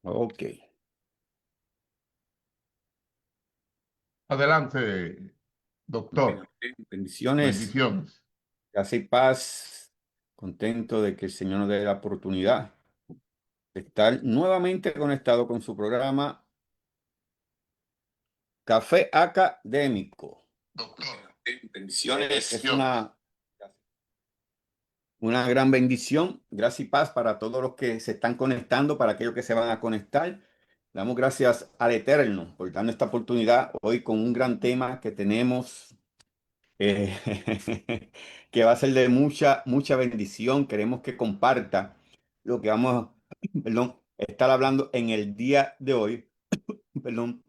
Ok. Adelante, Bueno, doctor. bendiciones, Bendiciones. gracia y paz. Contento de que el Señor nos dé la oportunidad de estar nuevamente conectado con su programa Café Académico. Doctor, Bendiciones. Es bendiciones. una gran bendición. Gracia y paz para todos los que se están conectando, para aquellos que se van a conectar. Damos gracias al Eterno por darnos esta oportunidad hoy con un gran tema que tenemos. Que va a ser de mucha bendición. Queremos que comparta lo que vamos perdón, estar hablando en el día de hoy, perdón,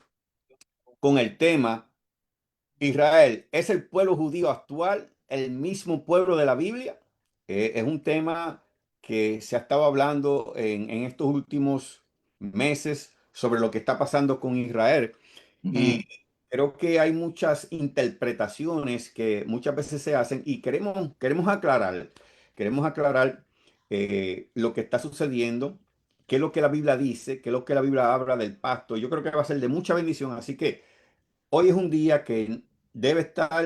con el tema Israel. ¿Es el pueblo judío actual el mismo pueblo de la Biblia? Es un tema que se ha estado hablando en estos últimos meses sobre lo que está pasando con Israel. Ujú, Y creo que hay muchas interpretaciones que muchas veces se hacen y queremos aclarar lo que está sucediendo, qué es lo que la Biblia dice, qué es lo que la Biblia habla del pacto. Yo creo que va a ser de mucha bendición, así que hoy es un día que debe estar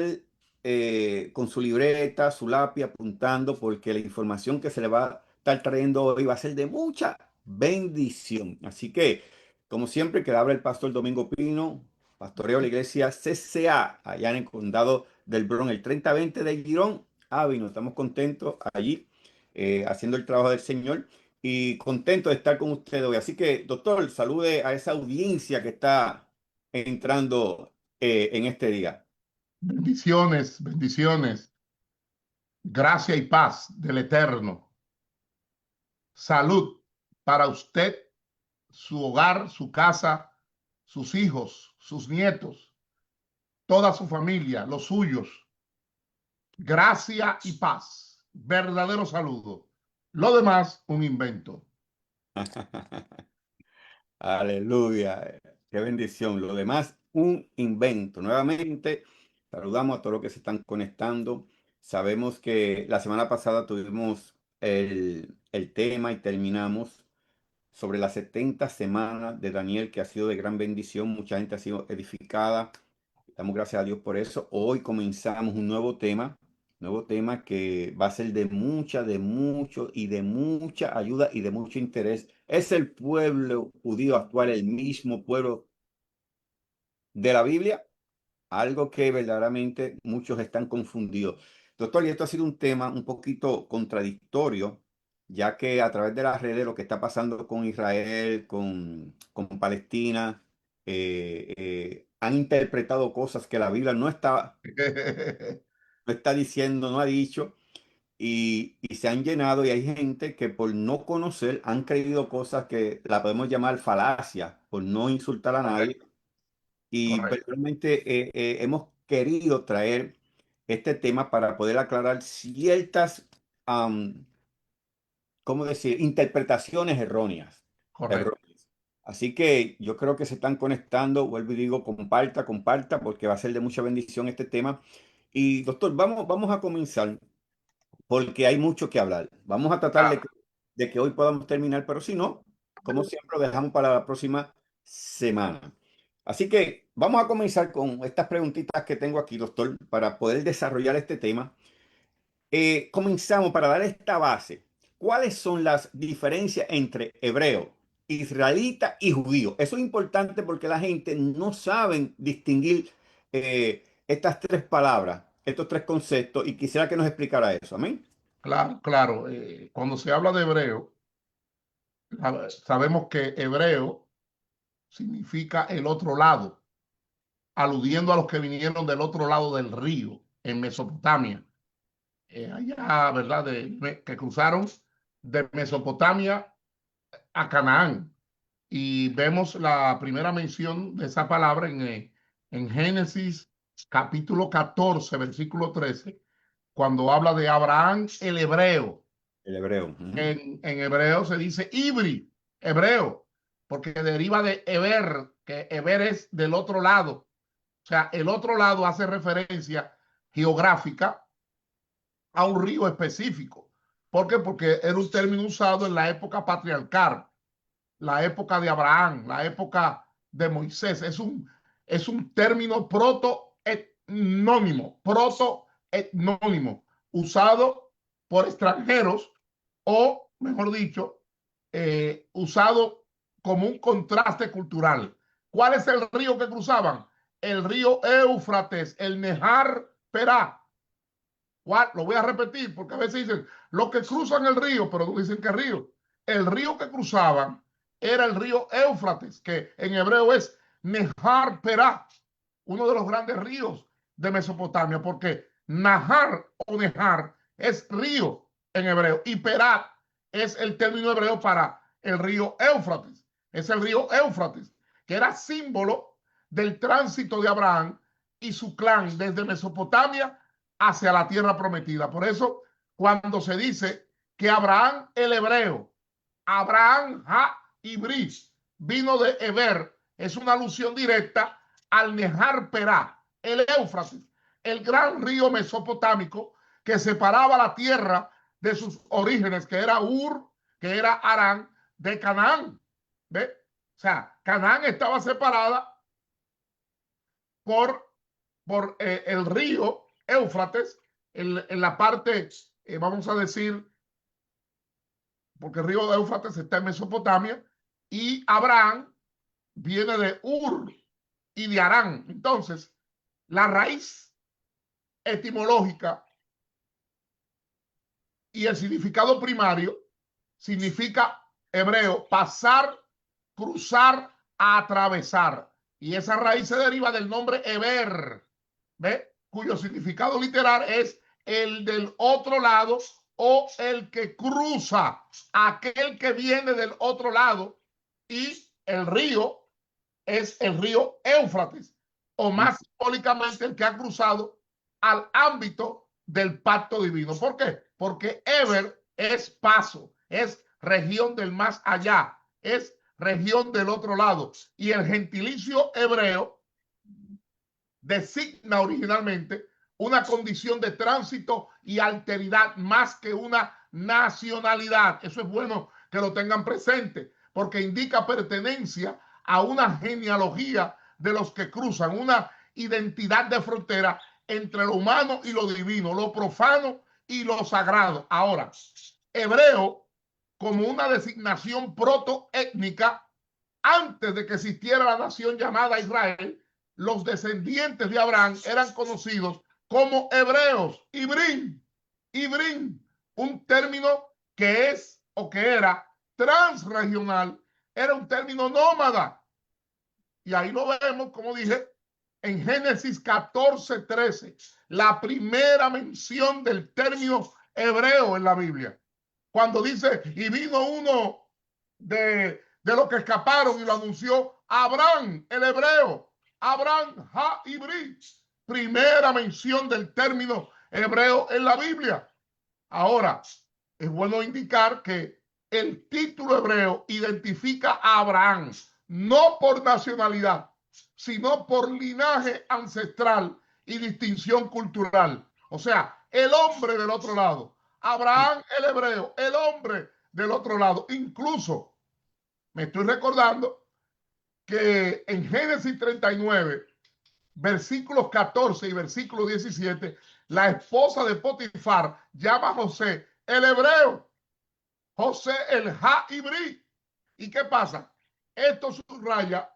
con su libreta, su lápiz apuntando, porque la información que se le va a estar trayendo hoy va a ser de mucha bendición. Así que, como siempre, que habla el pastor Domingo Pino, pastoreo de la iglesia CCA, allá en el condado del Bronx, el 3020 de Girón, Ávino. Estamos contentos allí haciendo el trabajo del Señor y contentos de estar con ustedes hoy. Así que, doctor, salude a esa audiencia que está entrando en este día. bendiciones, bendiciones. Gracia y paz del Eterno. Salud para usted, su hogar, su casa, sus hijos, sus nietos, toda su familia, los suyos. Gracia y paz. Verdadero saludo. Lo demás, un invento. Aleluya. Qué bendición. Lo demás, un invento. Nuevamente, saludamos a todos los que se están conectando. Sabemos que la semana pasada tuvimos el tema y terminamos sobre las 70 semanas de Daniel, que ha sido de gran bendición. Mucha gente ha sido edificada. Damos gracias a Dios por eso. Hoy comenzamos un nuevo tema que va a ser de mucho y de mucha ayuda y de mucho interés. ¿Es el pueblo judío actual el mismo pueblo de la Biblia? Algo que verdaderamente muchos están confundidos. Doctor, y esto ha sido un tema un poquito contradictorio, ya que a través de las redes lo que está pasando con Israel, con Palestina, han interpretado cosas que la Biblia no está diciendo, no ha dicho, y se han llenado y hay gente que por no conocer han creído cosas que la podemos llamar falacia, por no insultar a nadie. Correcto, Y correcto. verdaderamente hemos querido traer este tema para poder aclarar ciertas, ¿cómo decir?, interpretaciones erróneas. Correcto. Erróneas. Así que yo creo que se están conectando, vuelvo y digo, comparta, porque va a ser de mucha bendición este tema. Y doctor, vamos a comenzar porque hay mucho que hablar. Vamos a tratar Claro. de que hoy podamos terminar, pero si no, como siempre, lo dejamos para la próxima semana. Así que vamos a comenzar con estas preguntitas que tengo aquí, doctor, para poder desarrollar este tema. Comenzamos para dar esta base. ¿Cuáles son las diferencias entre hebreo, israelita y judío? Eso es importante porque la gente no sabe distinguir estas tres palabras, estos tres conceptos, y quisiera que nos explicara eso. Amén. Claro, claro. Cuando se habla de hebreo, sabemos que hebreo significa el otro lado, aludiendo a los que vinieron del otro lado del río, en Mesopotamia. Allá, ¿verdad? Que cruzaron de Mesopotamia a Canaán. Y vemos la primera mención de esa palabra en Génesis capítulo 14, versículo 13, cuando habla de Abraham el hebreo. El hebreo. Ujú. En hebreo se dice Ibri, hebreo, porque deriva de Eber, que Eber es del otro lado. O sea, el otro lado hace referencia geográfica a un río específico. ¿Por qué? Porque era un término usado en la época patriarcal. la época de Abraham, la época de Moisés. Es un término protoetnónimo, usado por extranjeros o, mejor dicho, usado como un contraste cultural. ¿Cuál es el río que cruzaban? El río Éufrates, el Nejar Perá. Lo voy a repetir porque a veces dicen los que cruzan el río, pero no dicen qué río. El río que cruzaban era el río Éufrates, que en hebreo es Nejar Perá, uno de los grandes ríos de Mesopotamia, porque Nahar o Nejar es río en hebreo y Perá es el término hebreo para el río Éufrates. Es el río Éufrates, que era símbolo del tránsito de Abraham y su clan desde Mesopotamia hacia la tierra prometida. Por eso, cuando se dice que Abraham el hebreo, Abraham ha-ibrí, vino de Eber, es una alusión directa al Nejar Perá, el Éufrates, el gran río mesopotámico que separaba la tierra de sus orígenes, que era Ur, que era Harán, de Canaán. ¿Ve? O sea, Canaán estaba separada por el río Éufrates en la parte, vamos a decir, porque el río Éufrates está en Mesopotamia, y Abraham viene de Ur y de Harán. Entonces, la raíz etimológica y el significado primario significa hebreo pasar, cruzar, atravesar. Y esa raíz se deriva del nombre Eber, ¿ve? Cuyo significado literal es el del otro lado o el que cruza, aquel que viene del otro lado. Y el río es el río Éufrates, o más simbólicamente el que ha cruzado al ámbito del pacto divino. ¿Por qué? Porque Eber es paso, es región del más allá, es región del otro lado. Y el gentilicio hebreo designa originalmente una condición de tránsito y alteridad más que una nacionalidad. Eso es bueno que lo tengan presente, porque indica pertenencia a una genealogía de los que cruzan, una identidad de frontera entre lo humano y lo divino, lo profano y lo sagrado. Ahora, hebreo como una designación protoétnica, antes de que existiera la nación llamada Israel, los descendientes de Abraham eran conocidos como hebreos, ibrín, un término que es o que era transregional, era un término nómada. Y ahí lo vemos, como dije, en Génesis 14:13, la primera mención del término hebreo en la Biblia. Cuando dice, y vino uno de los que escaparon y lo anunció Abraham, el hebreo, Abraham ha-ibrí, primera mención del término hebreo en la Biblia. Ahora, es bueno indicar que el título hebreo identifica a Abraham, no por nacionalidad, sino por linaje ancestral y distinción cultural. O sea, el hombre del otro lado. Abraham el hebreo, el hombre del otro lado. Incluso me estoy recordando que en Génesis 39, versículos 14 y versículo 17, la esposa de Potifar llama a José el hebreo, José el ha-ibrí. ¿Y qué pasa? Esto subraya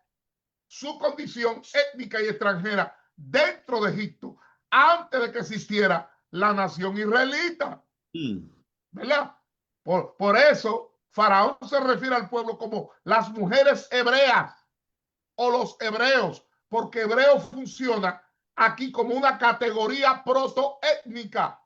su condición étnica y extranjera dentro de Egipto, antes de que existiera la nación israelita. ¿Verdad? Por eso, Faraón se refiere al pueblo como las mujeres hebreas o los hebreos, porque hebreo funciona aquí como una categoría protoétnica.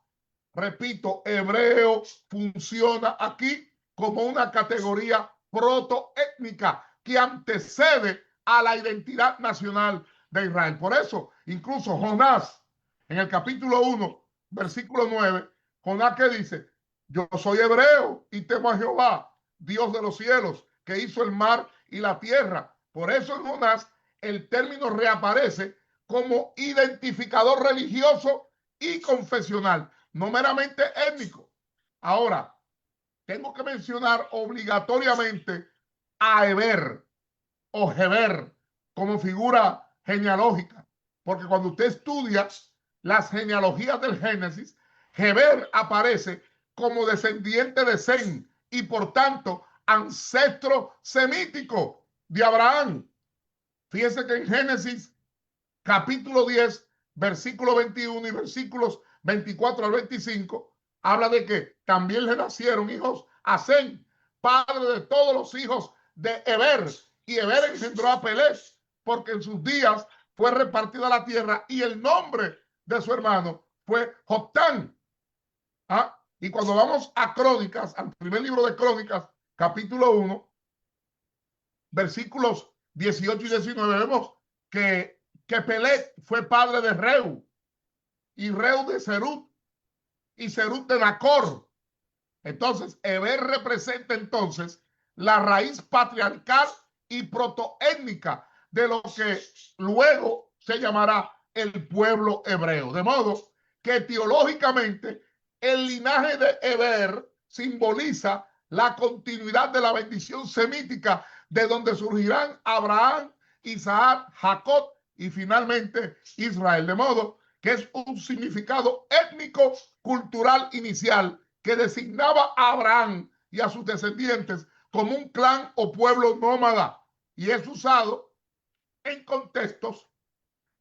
Repito, hebreo funciona aquí como una categoría protoétnica que antecede a la identidad nacional de Israel. Por eso, incluso Jonás, en el capítulo 1, versículo 9, Jonás que dice, yo soy hebreo y temo a Jehová, Dios de los cielos, que hizo el mar y la tierra. Por eso en Jonás el término reaparece como identificador religioso y confesional, no meramente étnico. Ahora, tengo que mencionar obligatoriamente a Heber o Heber como figura genealógica, porque cuando usted estudia las genealogías del Génesis, Heber aparece como descendiente de Sem y por tanto ancestro semítico de Abraham. Fíjese que en Génesis capítulo 10, versículo 21 y versículos 24 al 25, habla de que también le nacieron hijos a Sem, padre de todos los hijos de Heber, y Heber engendró a Peleg, porque en sus días fue repartida la tierra, y el nombre de su hermano fue Joctán. ¿Ah? Y cuando vamos a Crónicas, al primer libro de Crónicas, capítulo 1, versículos 18 y 19, vemos que Peleg fue padre de Reu, y Reu de Serut, y Serut de Nacor. Entonces, Heber representa entonces la raíz patriarcal y protoétnica de lo que luego se llamará el pueblo hebreo. De modo que teológicamente el linaje de Heber simboliza la continuidad de la bendición semítica de donde surgirán Abraham, Isaac, Jacob y finalmente Israel. De modo que es un significado étnico cultural inicial que designaba a Abraham y a sus descendientes como un clan o pueblo nómada, y es usado en contextos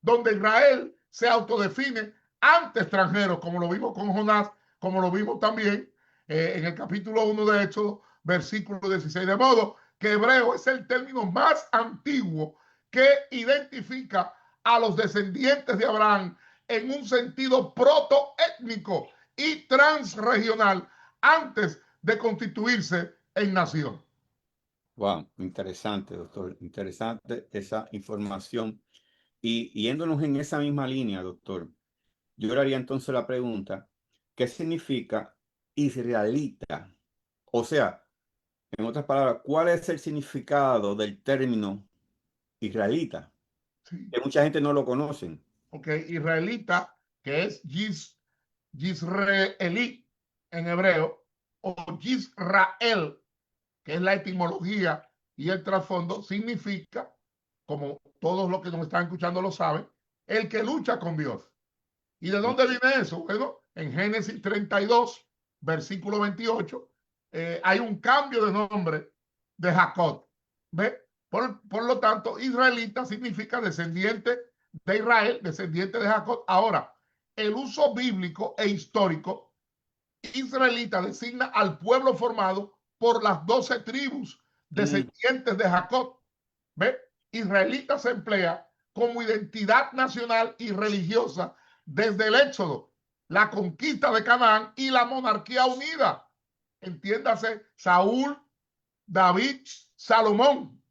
donde Israel se autodefine ante extranjeros, como lo vimos con Jonás, como lo vimos también en el capítulo 1 de Éxodo, versículo 16. De modo que hebreo es el término más antiguo que identifica a los descendientes de Abraham en un sentido protoétnico y transregional antes de constituirse en nación. Wow, interesante, doctor. Interesante esa información. Y yéndonos en esa misma línea, doctor, yo le haría entonces la pregunta, ¿qué significa israelita? O sea, en otras palabras, ¿cuál es el significado del término israelita? Sí. Que mucha gente no lo conoce. Ok, israelita, que es Yisraelí en hebreo, o Yisrael, que es la etimología y el trasfondo, significa, como todos los que nos están escuchando lo saben, el que lucha con Dios. ¿Y de dónde viene eso? Bueno, en Génesis 32, versículo 28, hay un cambio de nombre de Jacob. ¿Ve? Por lo tanto, israelita significa descendiente de Israel, descendiente de Jacob. Ahora, el uso bíblico e histórico, israelita designa al pueblo formado por las 12 tribus Mm, descendientes de Jacob. ¿Ve? Israelita se emplea como identidad nacional y religiosa desde el Éxodo, la conquista de Canaán y la monarquía unida. Entiéndase, Saúl, David, Salomón,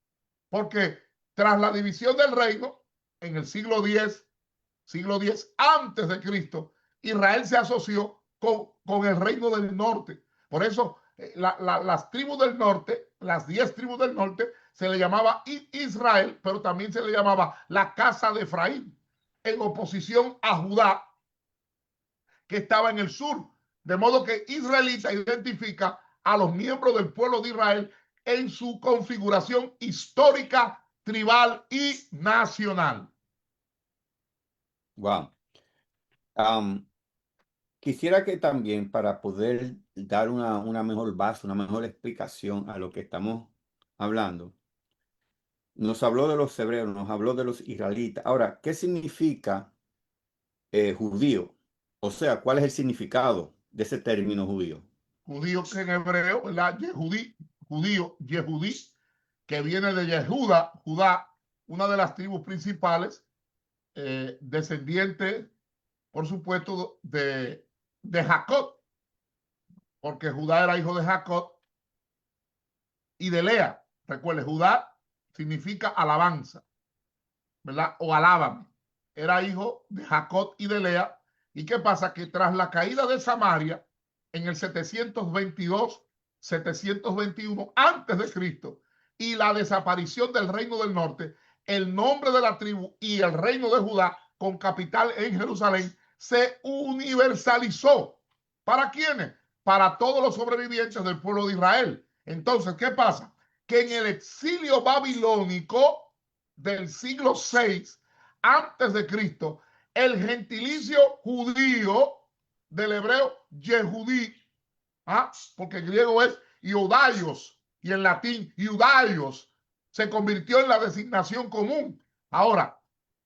porque tras la división del reino en el siglo X antes de Cristo, Israel se asoció con el reino del norte. Por eso las tribus del norte, las 10 tribus del norte, se le llamaba Israel, pero también se le llamaba la casa de Efraín, en oposición a Judá, que estaba en el sur. De modo que israelita identifica a los miembros del pueblo de Israel en su configuración histórica, tribal y nacional. wow. Quisiera que también para poder dar una mejor base, una mejor explicación a lo que estamos hablando, nos habló de los hebreos, nos habló de los israelitas. Ahora, ¿qué significa judío? O sea, ¿cuál es el significado de ese término judío? Judío que en hebreo, ¿verdad? Judío, Yehudí, que viene de Yehuda, Judá, una de las tribus principales, descendiente, por supuesto, de Jacob, porque Judá era hijo de Jacob y de Lea. Recuerde, Judá significa alabanza, ¿verdad? O alábame. Era hijo de Jacob y de Lea. ¿Y qué pasa? Que tras la caída de Samaria, en el 722, 721 antes de Cristo, y la desaparición del reino del norte, el nombre de la tribu y el reino de Judá, con capital en Jerusalén, se universalizó. ¿Para quiénes? Para todos los sobrevivientes del pueblo de Israel. Entonces, ¿qué pasa? que en el exilio babilónico del siglo VI antes de Cristo, el gentilicio judío del hebreo Yehudí, porque en griego es Iudaios y en latín Iudaios, se convirtió en la designación común. Ahora,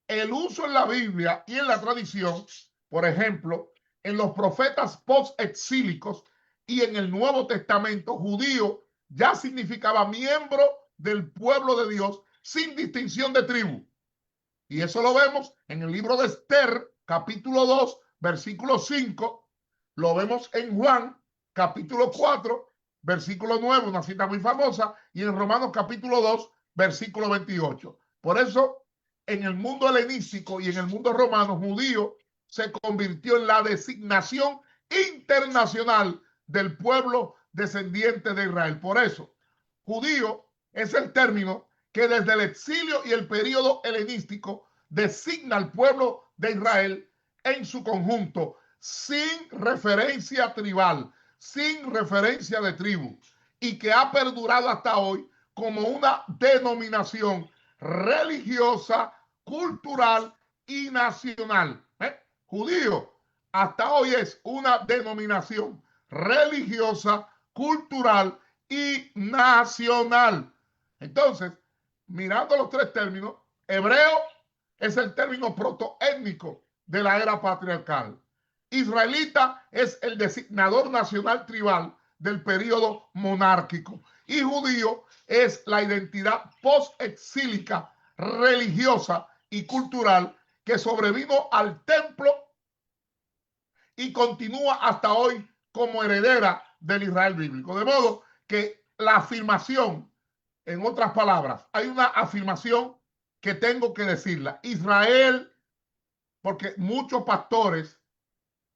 el uso en la Biblia y en la tradición, por ejemplo, en los profetas post-exílicos y en el Nuevo Testamento, judío ya significaba miembro del pueblo de Dios sin distinción de tribu. Y eso lo vemos en el libro de Esther, capítulo 2, versículo 5. Lo vemos en Juan, capítulo 4, versículo 9, una cita muy famosa, y en Romanos, capítulo 2, versículo 28. Por eso, en el mundo helenístico y en el mundo romano, judío se convirtió en la designación internacional del pueblo descendiente de Israel. Por eso, judío es el término que desde el exilio y el periodo helenístico designa al pueblo de Israel en su conjunto, sin referencia tribal, sin referencia de tribu, y que ha perdurado hasta hoy como una denominación religiosa, cultural y nacional. Judío hasta hoy es una denominación religiosa, cultural y nacional. Entonces, mirando los tres términos, hebreo es el término protoétnico de la era patriarcal. Israelita es el designador nacional tribal del periodo monárquico. Y judío es la identidad post-exílica, religiosa y cultural que sobrevino al templo y continúa hasta hoy como heredera del Israel bíblico. De modo que la afirmación, en otras palabras, hay una afirmación que tengo que decirla. Israel, porque muchos pastores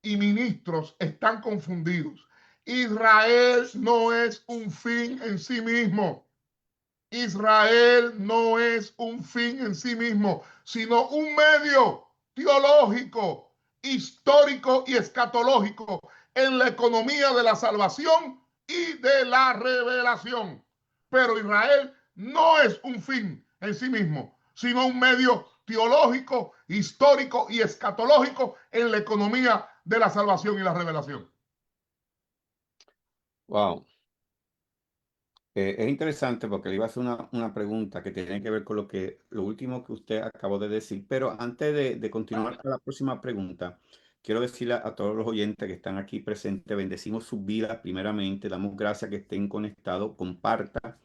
y ministros están confundidos. Israel no es un fin en sí mismo. Israel no es un fin en sí mismo, sino un medio teológico, histórico y escatológico en la economía de la salvación y de la revelación. Pero Israel no es un fin en sí mismo, sino un medio teológico, histórico y escatológico en la economía de la salvación y la revelación. Wow. Es interesante porque le iba a hacer una pregunta que tiene que ver con lo último que usted acabó de decir, pero antes de continuar con la próxima pregunta, quiero decirle a todos los oyentes que están aquí presentes, bendecimos sus vidas primeramente, damos gracias que estén conectados, comparta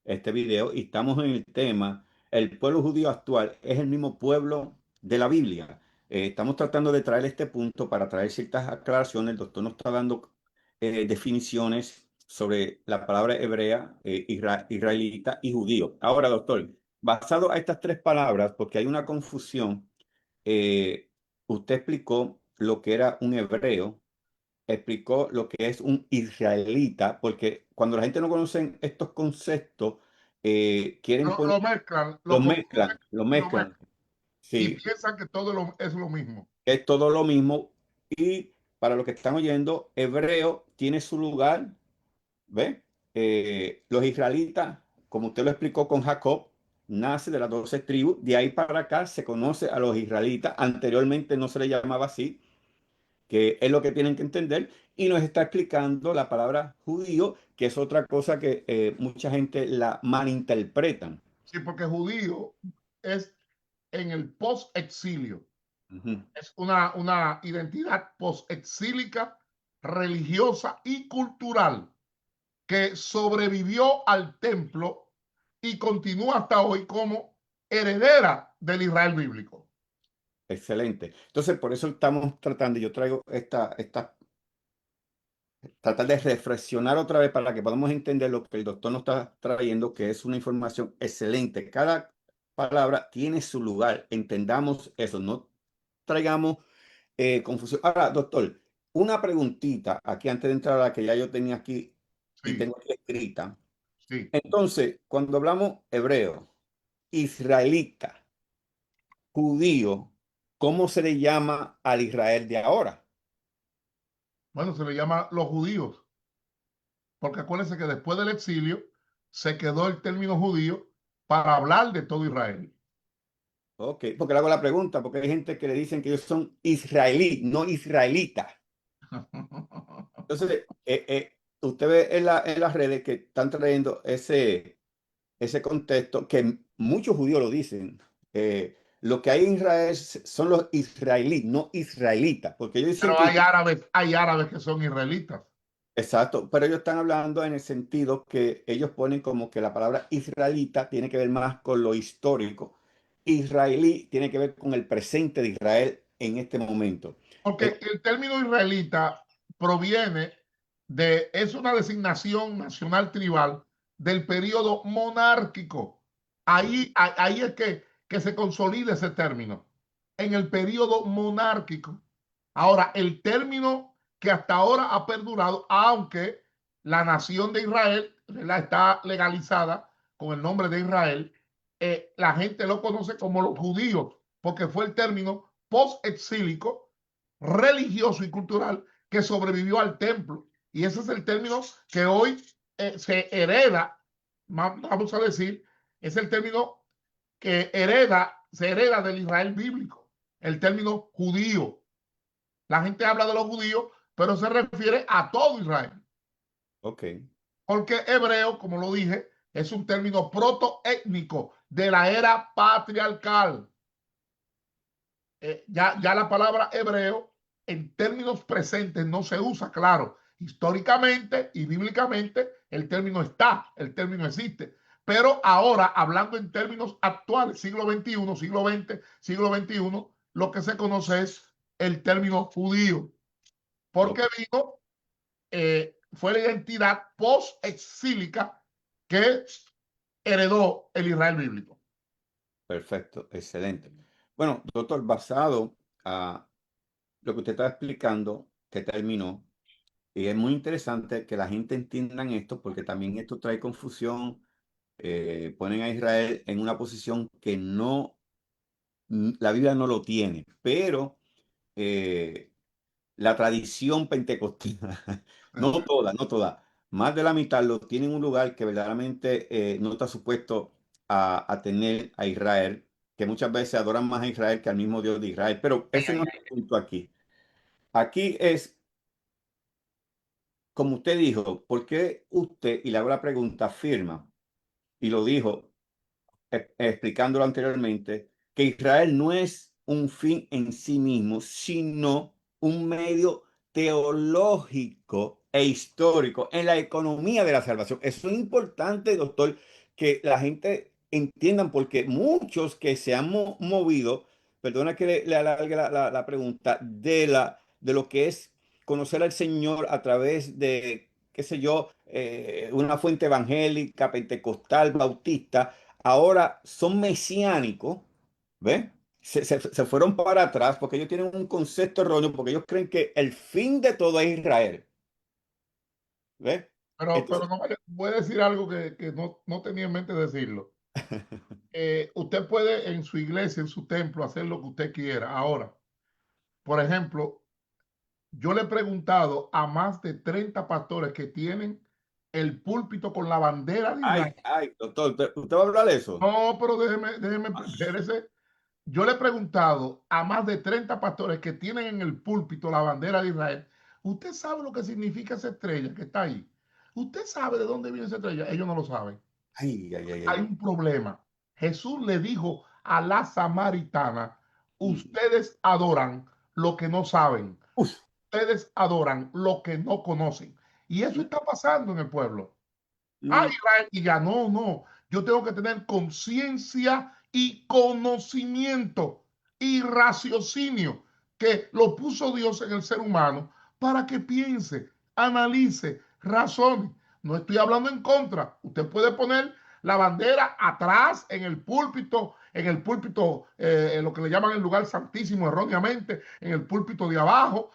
este video y estamos en el tema, el pueblo judío actual es el mismo pueblo de la Biblia. Estamos tratando de traer este punto para traer ciertas aclaraciones, el doctor nos está dando definiciones sobre la palabra hebrea, israelita y judío. Ahora, doctor, basado a estas tres palabras, porque hay una confusión, eh, usted explicó lo que era un hebreo, explicó lo que es un israelita, porque cuando la gente no conoce estos conceptos, quieren poner, Lo mezclan, lo lo mezclan, mezclan y sí, piensan que todo es lo mismo. es todo lo mismo. Y para los que están oyendo, hebreo tiene su lugar. ¿Ve? Los israelitas, como usted lo explicó con Jacob, nace de las 12 tribus. De ahí para acá se conoce a los israelitas. Anteriormente no se le llamaba así, que es lo que tienen que entender. Y nos está explicando la palabra judío, que es otra cosa que mucha gente la malinterpretan. Sí, porque judío es en el post-exilio. Ujú. Es una identidad post-exílica, religiosa y cultural que sobrevivió al templo y continúa hasta hoy como heredera del Israel bíblico. Excelente. Entonces, por eso estamos tratando, yo traigo tratar de reflexionar otra vez para que podamos entender lo que el doctor nos está trayendo, que es una información excelente. Cada palabra tiene su lugar. Entendamos eso, no traigamos confusión. Ahora, doctor, una preguntita aquí antes de entrar a la que ya yo tenía aquí y Sí, tengo aquí escrita. sí. Entonces, cuando hablamos hebreo, israelita, judío, ¿cómo se le llama al Israel de ahora? Bueno, se le llama los judíos, porque acuérdense que después del exilio se quedó el término judío para hablar de todo Israel. Ok, porque le hago la pregunta, porque hay gente que le dicen que ellos son israelí, no israelitas. Entonces, usted ve en las redes que están trayendo ese contexto, que muchos judíos lo dicen. Lo que hay en Israel son los israelíes, no israelitas, porque ellos dicen Pero que hay árabes que son israelitas. exacto, pero ellos están hablando en el sentido que ellos ponen como que la palabra israelita tiene que ver más con lo histórico. Israelí tiene que ver con el presente de Israel en este momento. Porque Eh, el término israelita es una designación nacional tribal del periodo monárquico. Ahí es que se consolida ese término, en el periodo monárquico. Ahora, el término que hasta ahora ha perdurado, aunque la nación de Israel, ¿verdad?, está legalizada con el nombre de Israel, la gente lo conoce como los judíos, porque fue el término post-exílico religioso y cultural que sobrevivió al templo. Y ese es el término que hoy se hereda, vamos a decir, es el término que se hereda del Israel bíblico, el término judío. La gente habla de los judíos, pero se refiere a todo Israel. ok, Porque hebreo, como lo dije, es un término protoétnico de la era patriarcal. Ya la palabra hebreo en términos presentes no se usa, claro. Históricamente y bíblicamente el término existe. Pero ahora, hablando en términos actuales, siglo XXI, siglo XX, siglo XXI, lo que se conoce es el término judío. Porque ok, fue la identidad post-exílica que heredó el Israel bíblico. perfecto, excelente. Bueno, doctor, basado a lo que usted está explicando, que terminó, y es muy interesante que la gente entienda esto, porque también esto trae confusión, ponen a Israel en una posición que no, la Biblia no lo tiene, pero eh, la tradición pentecostal, no toda, no toda, más de la mitad lo tienen en un lugar que verdaderamente no está supuesto a tener a Israel, que muchas veces adoran más a Israel que al mismo Dios de Israel, pero ese no es el punto aquí. Aquí es, como usted dijo, ¿por qué usted, y le hago la pregunta, afirma, y lo dijo explicándolo anteriormente, que Israel no es un fin en sí mismo, sino un medio teológico e histórico en la economía de la salvación? Eso es importante, doctor, que la gente entiendan, porque muchos que se han movido, perdona que le alargue la pregunta, de lo que es conocer al Señor a través de, qué sé yo, una fuente evangélica, pentecostal, bautista, ahora son mesiánicos, ¿ves? Se fueron para atrás porque ellos tienen un concepto erróneo, porque ellos creen que el fin de todo es Israel, ¿ves? Pero Entonces, no, voy a decir algo que no tenía en mente decirlo. Usted puede en su iglesia, en su templo, hacer lo que usted quiera. Ahora, por ejemplo, yo le he preguntado a más de 30 pastores que tienen el púlpito con la bandera de Israel. ay, doctor, ¿usted va a hablar de eso? No, pero espérese. Yo le he preguntado a más de 30 pastores que tienen en el púlpito la bandera de Israel. ¿Usted sabe lo que significa esa estrella que está ahí? ¿Usted sabe de dónde viene esa estrella? Ellos no lo saben. Ay, ay, ay, Hay ay. un problema. Jesús le dijo a la samaritana, Mm. ustedes adoran lo que no saben, Uf, ustedes adoran lo que no conocen. Y eso mm, está pasando en el pueblo. Ah, mm, Israel, y ya no. Yo tengo que tener conciencia y conocimiento y raciocinio que lo puso Dios en el ser humano para que piense, analice, razone. No estoy hablando en contra. Usted puede poner la bandera atrás en el púlpito, en lo que le llaman el lugar santísimo erróneamente, en el púlpito de abajo.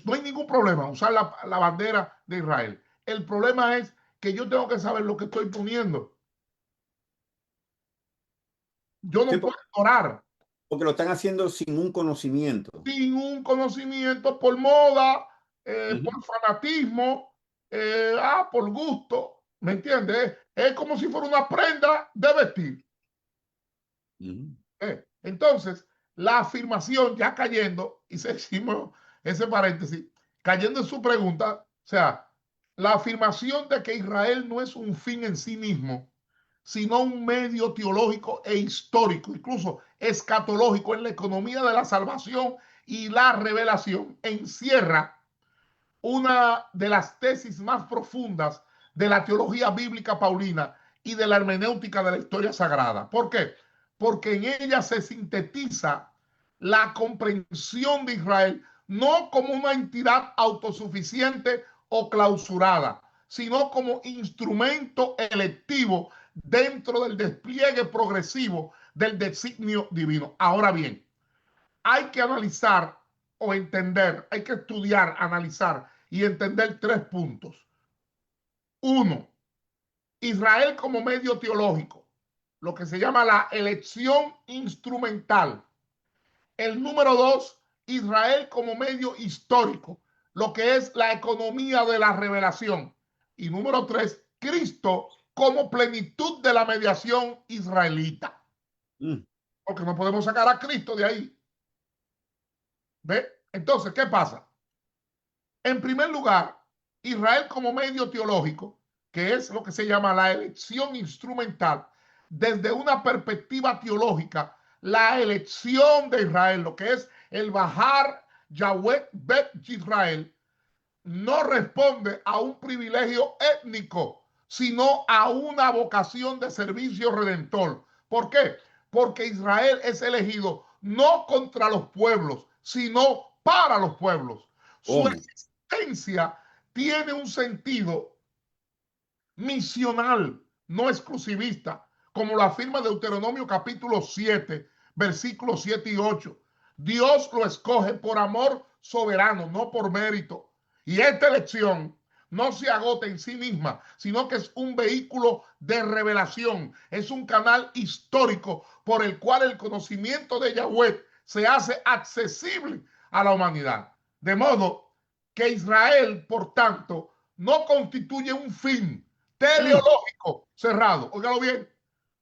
No hay ningún problema usar la bandera de Israel. El problema es que yo tengo que saber lo que estoy poniendo. Yo sí, no puedo orar porque lo están haciendo sin un conocimiento. sin un conocimiento por moda, Ujú. por fanatismo, por gusto. ¿Me entiendes? Es como si fuera una prenda de vestir. Ujú. Entonces, la afirmación, ya cayendo, y se hicimos ese paréntesis, cayendo en su pregunta, o sea, la afirmación de que Israel no es un fin en sí mismo, sino un medio teológico e histórico, incluso escatológico en la economía de la salvación y la revelación, encierra una de las tesis más profundas de la teología bíblica paulina y de la hermenéutica de la historia sagrada. ¿Por qué? Porque en ella se sintetiza la comprensión de Israel no como una entidad autosuficiente o clausurada, sino como instrumento electivo dentro del despliegue progresivo del designio divino. Ahora bien, hay que analizar o entender, hay que estudiar, analizar y entender tres puntos. Uno, Israel como medio teológico, lo que se llama la elección instrumental. El número dos, Israel como medio histórico, lo que es la economía de la revelación. Y número tres, Cristo como plenitud de la mediación israelita. Mm. Porque no podemos sacar a Cristo de ahí. ¿Ve? Entonces, ¿qué pasa? En primer lugar, Israel como medio teológico, que es lo que se llama la elección instrumental, desde una perspectiva teológica, la elección de Israel, lo que es el bajar Yahweh Bet Israel, no responde a un privilegio étnico, sino a una vocación de servicio redentor. ¿Por qué? Porque Israel es elegido no contra los pueblos, sino para los pueblos. Su ¿Cómo? existencia tiene un sentido misional, no exclusivista, como lo afirma Deuteronomio capítulo 7, versículos 7 y 8. Dios lo escoge por amor soberano, no por mérito. Y esta elección no se agota en sí misma, sino que es un vehículo de revelación, es un canal histórico por el cual el conocimiento de Yahweh se hace accesible a la humanidad. De modo que Israel, por tanto, no constituye un fin Mm. teleológico cerrado. Óigalo bien.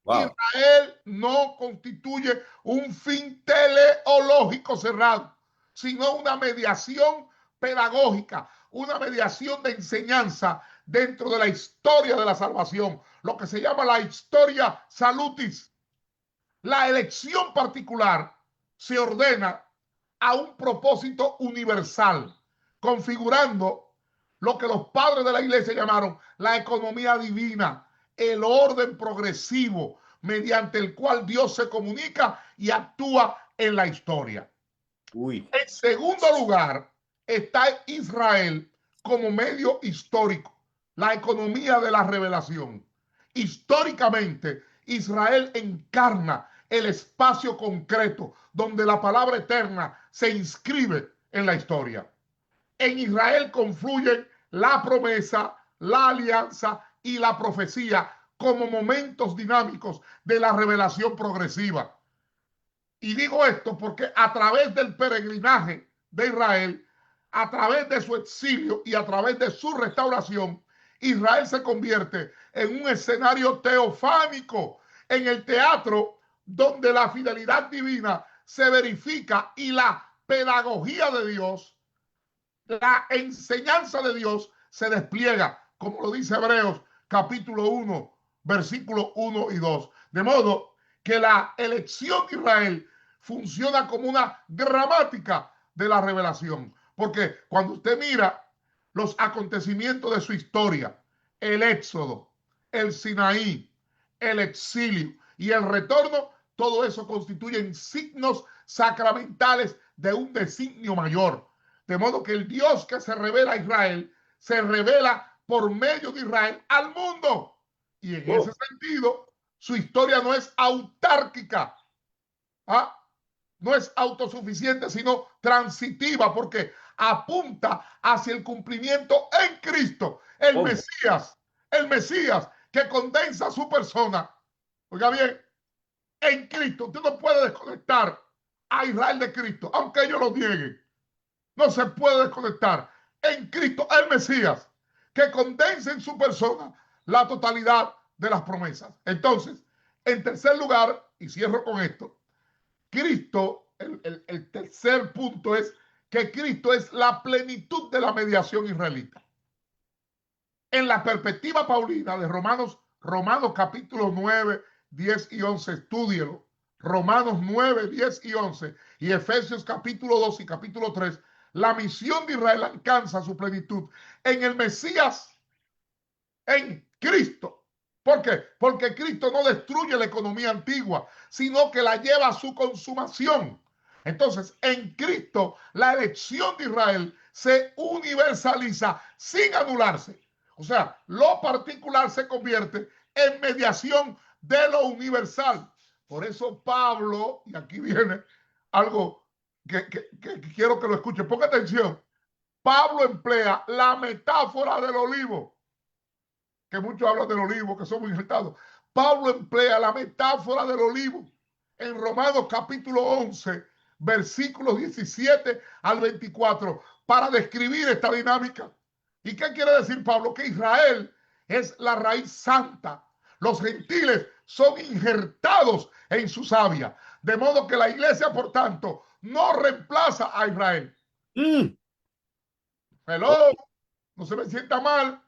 Wow. Israel no constituye un fin teleológico cerrado, sino una mediación pedagógica, una mediación de enseñanza dentro de la historia de la salvación, lo que se llama la historia salutis. La elección particular se ordena a un propósito universal, configurando lo que los padres de la iglesia llamaron la economía divina, el orden progresivo mediante el cual Dios se comunica y actúa en la historia. Uy. En segundo lugar, está Israel como medio histórico, la economía de la revelación. Históricamente, Israel encarna el espacio concreto donde la palabra eterna se inscribe en la historia. En Israel confluyen la promesa, la alianza y la profecía como momentos dinámicos de la revelación progresiva. Y digo esto porque a través del peregrinaje de Israel, a través de su exilio y a través de su restauración, Israel se convierte en un escenario teofánico, en el teatro donde la fidelidad divina se verifica y la pedagogía de Dios, la enseñanza de Dios se despliega, como lo dice Hebreos capítulo 1, versículos 1 y 2. De modo que la elección de Israel funciona como una gramática de la revelación. Porque cuando usted mira los acontecimientos de su historia, el éxodo, el Sinaí, el exilio y el retorno, todo eso constituyen signos sacramentales de un designio mayor. De modo que el Dios que se revela a Israel se revela por medio de Israel al mundo. Y en ese Oh. sentido, su historia no es autárquica, ¿ah? No es autosuficiente, sino transitiva, porque apunta hacia el cumplimiento en Cristo, ¿Cómo? el Mesías que condensa su persona. Oiga bien, en Cristo, usted no puede desconectar a Israel de Cristo, aunque ellos lo nieguen. No se puede desconectar. En Cristo, el Mesías, que condensa en su persona la totalidad de las promesas. Entonces, en tercer lugar, y cierro con esto, Cristo, el tercer punto es que Cristo es la plenitud de la mediación israelita. En la perspectiva paulina de Romanos capítulo 9, 10 y 11, estúdielo. Romanos 9, 10 y 11 y Efesios capítulo 2 y capítulo 3, la misión de Israel alcanza su plenitud en el Mesías, en Cristo. ¿Por qué? Porque Cristo no destruye la economía antigua, sino que la lleva a su consumación. Entonces, en Cristo, la elección de Israel se universaliza sin anularse. O sea, lo particular se convierte en mediación de lo universal. Por eso Pablo, y aquí viene algo que quiero que lo escuchen, ponga atención. Pablo emplea la metáfora del olivo, que muchos hablan del olivo, que somos injertados. Pablo emplea la metáfora del olivo en Romanos capítulo 11, versículos 17 al 24, para describir esta dinámica. ¿Y qué quiere decir Pablo? Que Israel es la raíz santa. Los gentiles son injertados en su savia. De modo que la iglesia, por tanto, no reemplaza a Israel. Mm. Oh, Hello, no se me sienta mal.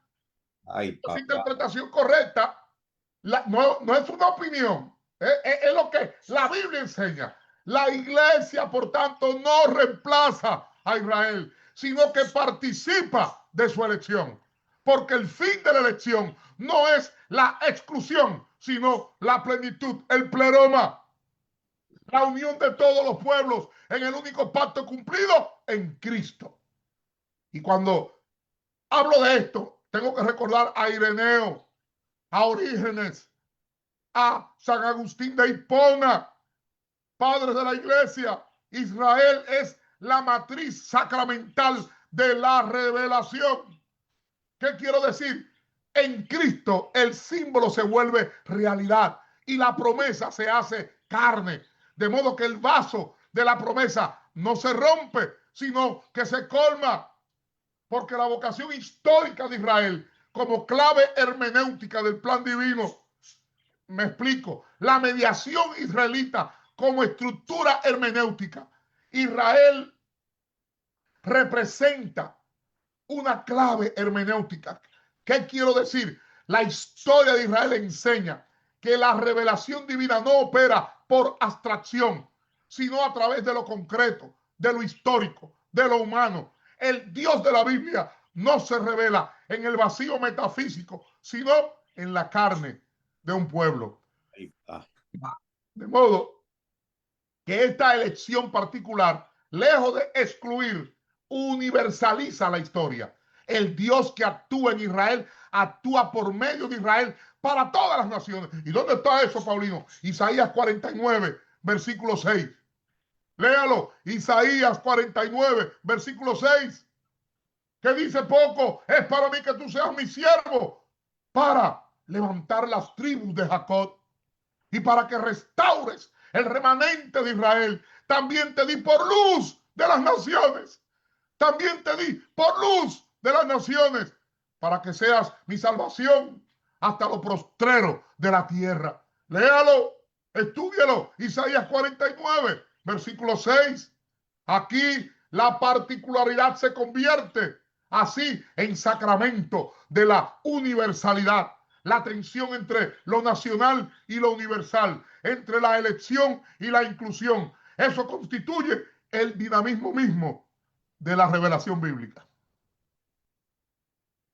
ay, Esa papá. interpretación correcta no es una opinión, es lo que la Biblia enseña. La iglesia, por tanto, no reemplaza a Israel, sino que participa de su elección. Porque el fin de la elección no es la exclusión, sino la plenitud, el pleroma, la unión de todos los pueblos en el único pacto cumplido en Cristo. Y cuando hablo de esto, tengo que recordar a Ireneo, a Orígenes, a San Agustín de Hipona, padres de la iglesia. Israel es la matriz sacramental de la revelación. ¿Qué quiero decir? En Cristo el símbolo se vuelve realidad y la promesa se hace carne, de modo que el vaso de la promesa no se rompe, sino que se colma, porque la vocación histórica de Israel como clave hermenéutica del plan divino, me explico, la mediación israelita como estructura hermenéutica. Israel representa una clave hermenéutica. ¿Qué quiero decir? La historia de Israel enseña que la revelación divina no opera por abstracción, sino a través de lo concreto, de lo histórico, de lo humano. El Dios de la Biblia no se revela en el vacío metafísico, sino en la carne de un pueblo. Ahí está. De modo que esta elección particular, lejos de excluir, universaliza la historia. El Dios que actúa en Israel, actúa por medio de Israel para todas las naciones. ¿Y dónde está eso, Paulino? Isaías 49, versículo 6. Léalo, Isaías 49, versículo 6. Que dice poco, es para mí que tú seas mi siervo, para levantar las tribus de Jacob y para que restaures el remanente de Israel. También te di por luz de las naciones. También te di por luz de las naciones, para que seas mi salvación hasta lo postrero de la tierra. Léalo, estúdialo. Isaías 49, versículo 6. Aquí la particularidad se convierte así en sacramento de la universalidad, la tensión entre lo nacional y lo universal, entre la elección y la inclusión. Eso constituye el dinamismo mismo de la revelación bíblica.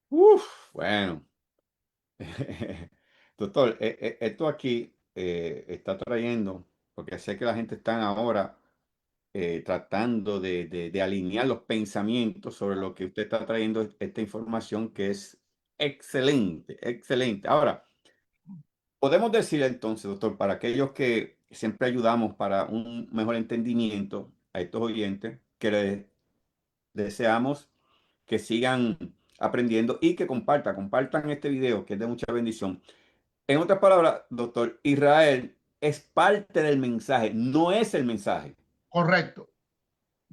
Uf, bueno. Doctor, esto aquí está trayendo, porque sé que la gente está ahora tratando de alinear los pensamientos sobre lo que usted está trayendo, esta información que es excelente, excelente. Ahora, podemos decir entonces, doctor, para aquellos que siempre ayudamos para un mejor entendimiento a estos oyentes, que les deseamos que sigan aprendiendo y que compartan este video, que es de mucha bendición. En otras palabras, doctor, Israel es parte del mensaje, no es el mensaje. Correcto.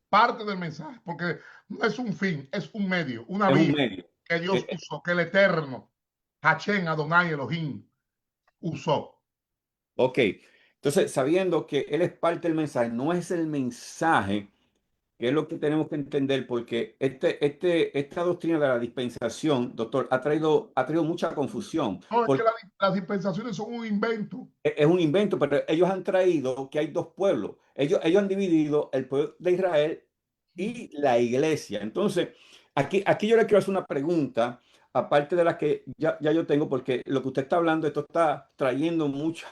Parte del mensaje, porque no es un fin, es un medio, una Es un vía medio. que Dios Eh, usó, que el Eterno Hashem, Adonai, Elohim usó. Ok, entonces sabiendo que Él es parte del mensaje, no es el mensaje que es lo que tenemos que entender, porque esta doctrina de la dispensación, doctor, ha traído mucha confusión. No, es que las dispensaciones son un invento. Es un invento, pero ellos han traído que hay dos pueblos. Ellos han dividido el pueblo de Israel y la iglesia. Entonces, aquí yo le quiero hacer una pregunta, aparte de la que ya yo tengo, porque lo que usted está hablando, esto está trayendo muchas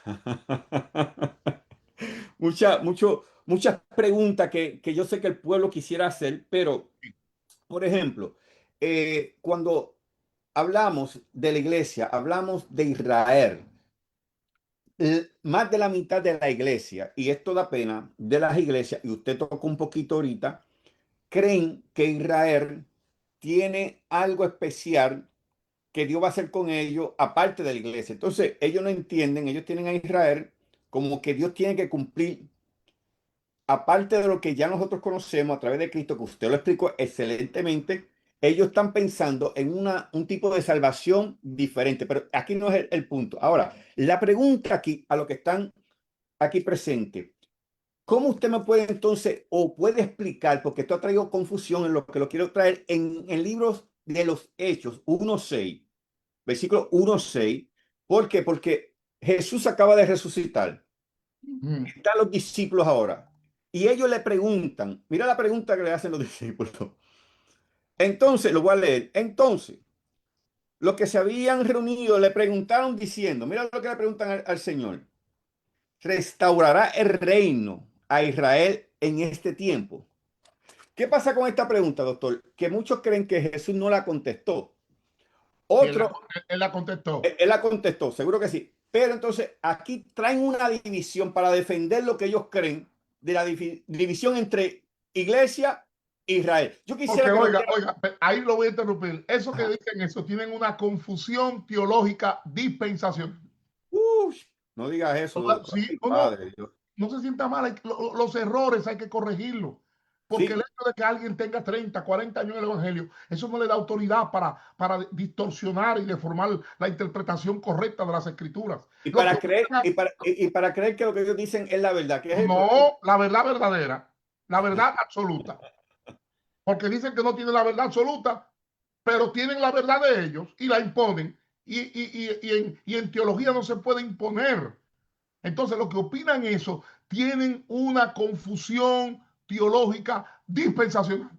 preguntas que yo sé que el pueblo quisiera hacer, pero, por ejemplo, cuando hablamos de la iglesia, hablamos de Israel. Más de la mitad de la iglesia, y esto da pena, de las iglesias, y usted tocó un poquito ahorita, creen que Israel tiene algo especial que Dios va a hacer con ellos, aparte de la iglesia. Entonces, ellos no entienden, ellos tienen a Israel como que Dios tiene que cumplir, aparte de lo que ya nosotros conocemos a través de Cristo, que usted lo explicó excelentemente. Ellos están pensando en un tipo de salvación diferente, pero aquí no es el punto. Ahora, la pregunta aquí a lo que están aquí presente. ¿Cómo usted me puede entonces o puede explicar, porque esto ha traído confusión en lo que lo quiero traer en libros de los Hechos 1:6, versículo 1:6? ¿Por qué? Porque Jesús acaba de resucitar. Están los discípulos ahora. Y ellos le preguntan, mira la pregunta que le hacen los discípulos. Entonces, lo voy a leer. Entonces, los que se habían reunido le preguntaron diciendo, mira lo que le preguntan al Señor. ¿Restaurará el reino a Israel en este tiempo? ¿Qué pasa con esta pregunta, doctor? Que muchos creen que Jesús no la contestó. Y Otros, él la contestó. él la contestó, seguro que sí. Pero entonces aquí traen una división para defender lo que ellos creen de la división entre iglesia e Israel. Yo Porque quisiera que lo oiga, viera. ahí lo voy a interrumpir. Eso que Ajá. dicen eso tienen una confusión teológica dispensacional. Uy, no digas eso, doctor. Sí, Ay, uno Padre Dios. no se sienta mal, los errores hay que corregirlos. Porque el Sí, hecho de que alguien tenga 30, 40 años en el Evangelio, eso no le da autoridad para distorsionar y deformar la interpretación correcta de las Escrituras. y Lo que para creer, y para creer que lo que ellos dicen es la verdad, que es el problema. no, la verdad verdadera, la verdad absoluta. Porque dicen que no tienen la verdad absoluta, pero tienen la verdad de ellos y la imponen. Y en teología no se puede imponer. Entonces, los que opinan eso tienen una confusión teológica dispensacional,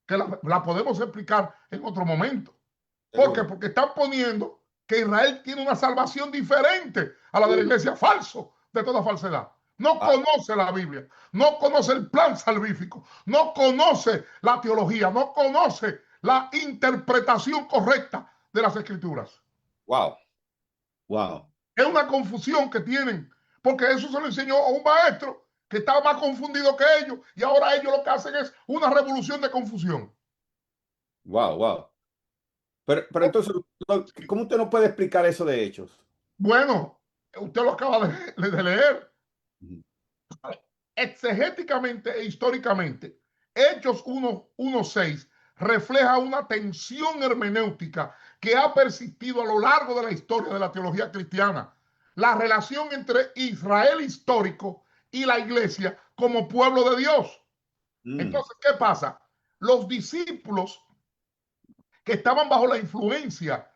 que la podemos explicar en otro momento. ¿Por qué? Seguro. Porque están poniendo que Israel tiene una salvación diferente a la de la iglesia. Falso, de toda falsedad. No Ah, conoce la Biblia, no conoce el plan salvífico, no conoce la teología, no conoce la interpretación correcta de las escrituras. wow, wow, Es una confusión que tienen, porque eso se lo enseñó a un maestro que estaba más confundido que ellos, y ahora ellos lo que hacen es una revolución de confusión. wow, wow. Pero entonces, ¿cómo usted no puede explicar eso de hechos? Bueno, usted lo acaba de leer. Ujú. Exegéticamente e históricamente, Hechos 1:6 refleja una tensión hermenéutica que ha persistido a lo largo de la historia de la teología cristiana. La relación entre Israel histórico y la iglesia como pueblo de Dios. Mm, Entonces, ¿qué pasa? Los discípulos que estaban bajo la influencia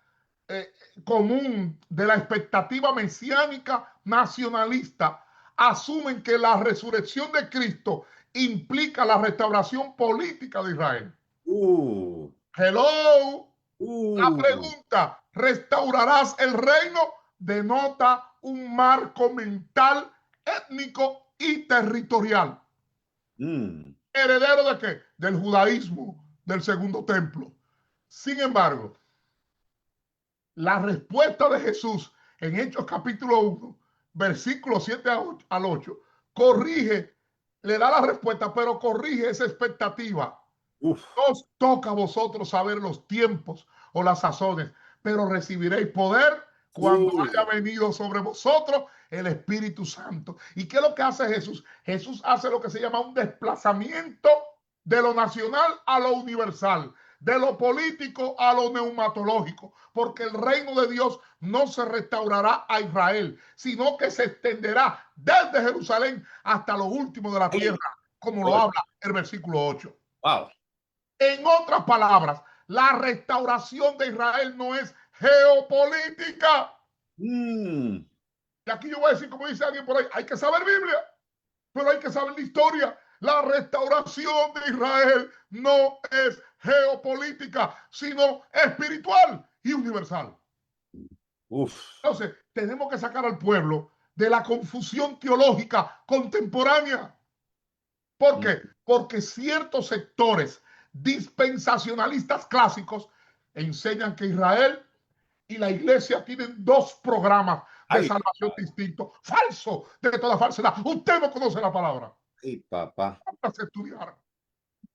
eh, común de la expectativa mesiánica nacionalista asumen que la resurrección de Cristo implica la restauración política de Israel. uh, Hello, la uh, pregunta, ¿restaurarás el reino? Denota un marco mental, étnico y territorial. mm, ¿Heredero de qué? Del judaísmo, del segundo templo. Sin embargo, la respuesta de Jesús en Hechos capítulo 1, versículo 7 al 8, corrige, le da la respuesta, pero corrige esa expectativa. uf, Os toca a vosotros saber los tiempos o las sazones, pero recibiréis poder cuando uh, haya venido sobre vosotros el Espíritu Santo. ¿Y qué es lo que hace Jesús? Jesús hace lo que se llama un desplazamiento de lo nacional a lo universal. de lo político a lo neumatológico, porque el reino de Dios no se restaurará a Israel, sino que se extenderá desde Jerusalén hasta lo último de la tierra, como lo habla el versículo 8. Wow. En otras palabras, la restauración de Israel no es geopolítica. Mm. Y aquí yo voy a decir, como dice alguien por ahí, hay que saber Biblia, pero hay que saber la historia. La restauración de Israel no es geopolítica, sino espiritual y universal. Uf. Entonces, tenemos que sacar al pueblo de la confusión teológica contemporánea. ¿Por qué? Porque ciertos sectores dispensacionalistas clásicos enseñan que Israel y la iglesia tienen dos programas de Ay, salvación distintos. Falso de toda falsedad. Usted no conoce la palabra. ay, papá. Vamos a estudiar.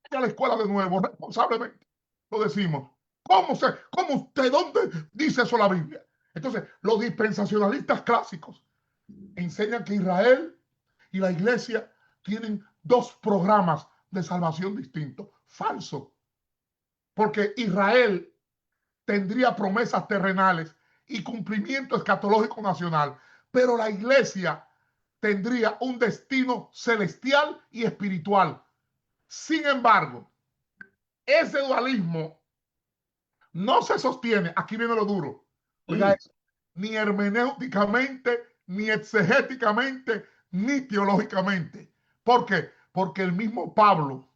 Vaya a la escuela de nuevo, responsablemente. Lo decimos. ¿Cómo usted, dónde dice eso la Biblia? Entonces, los dispensacionalistas clásicos enseñan que Israel y la iglesia tienen dos programas de salvación distintos. Falso. Porque Israel tendría promesas terrenales y cumplimiento escatológico nacional, pero la iglesia tendría un destino celestial y espiritual. Sin embargo, ese dualismo no se sostiene, aquí viene lo duro, oiga, Mm. ni hermenéuticamente, ni exegéticamente, ni teológicamente. ¿Por qué? Porque el mismo Pablo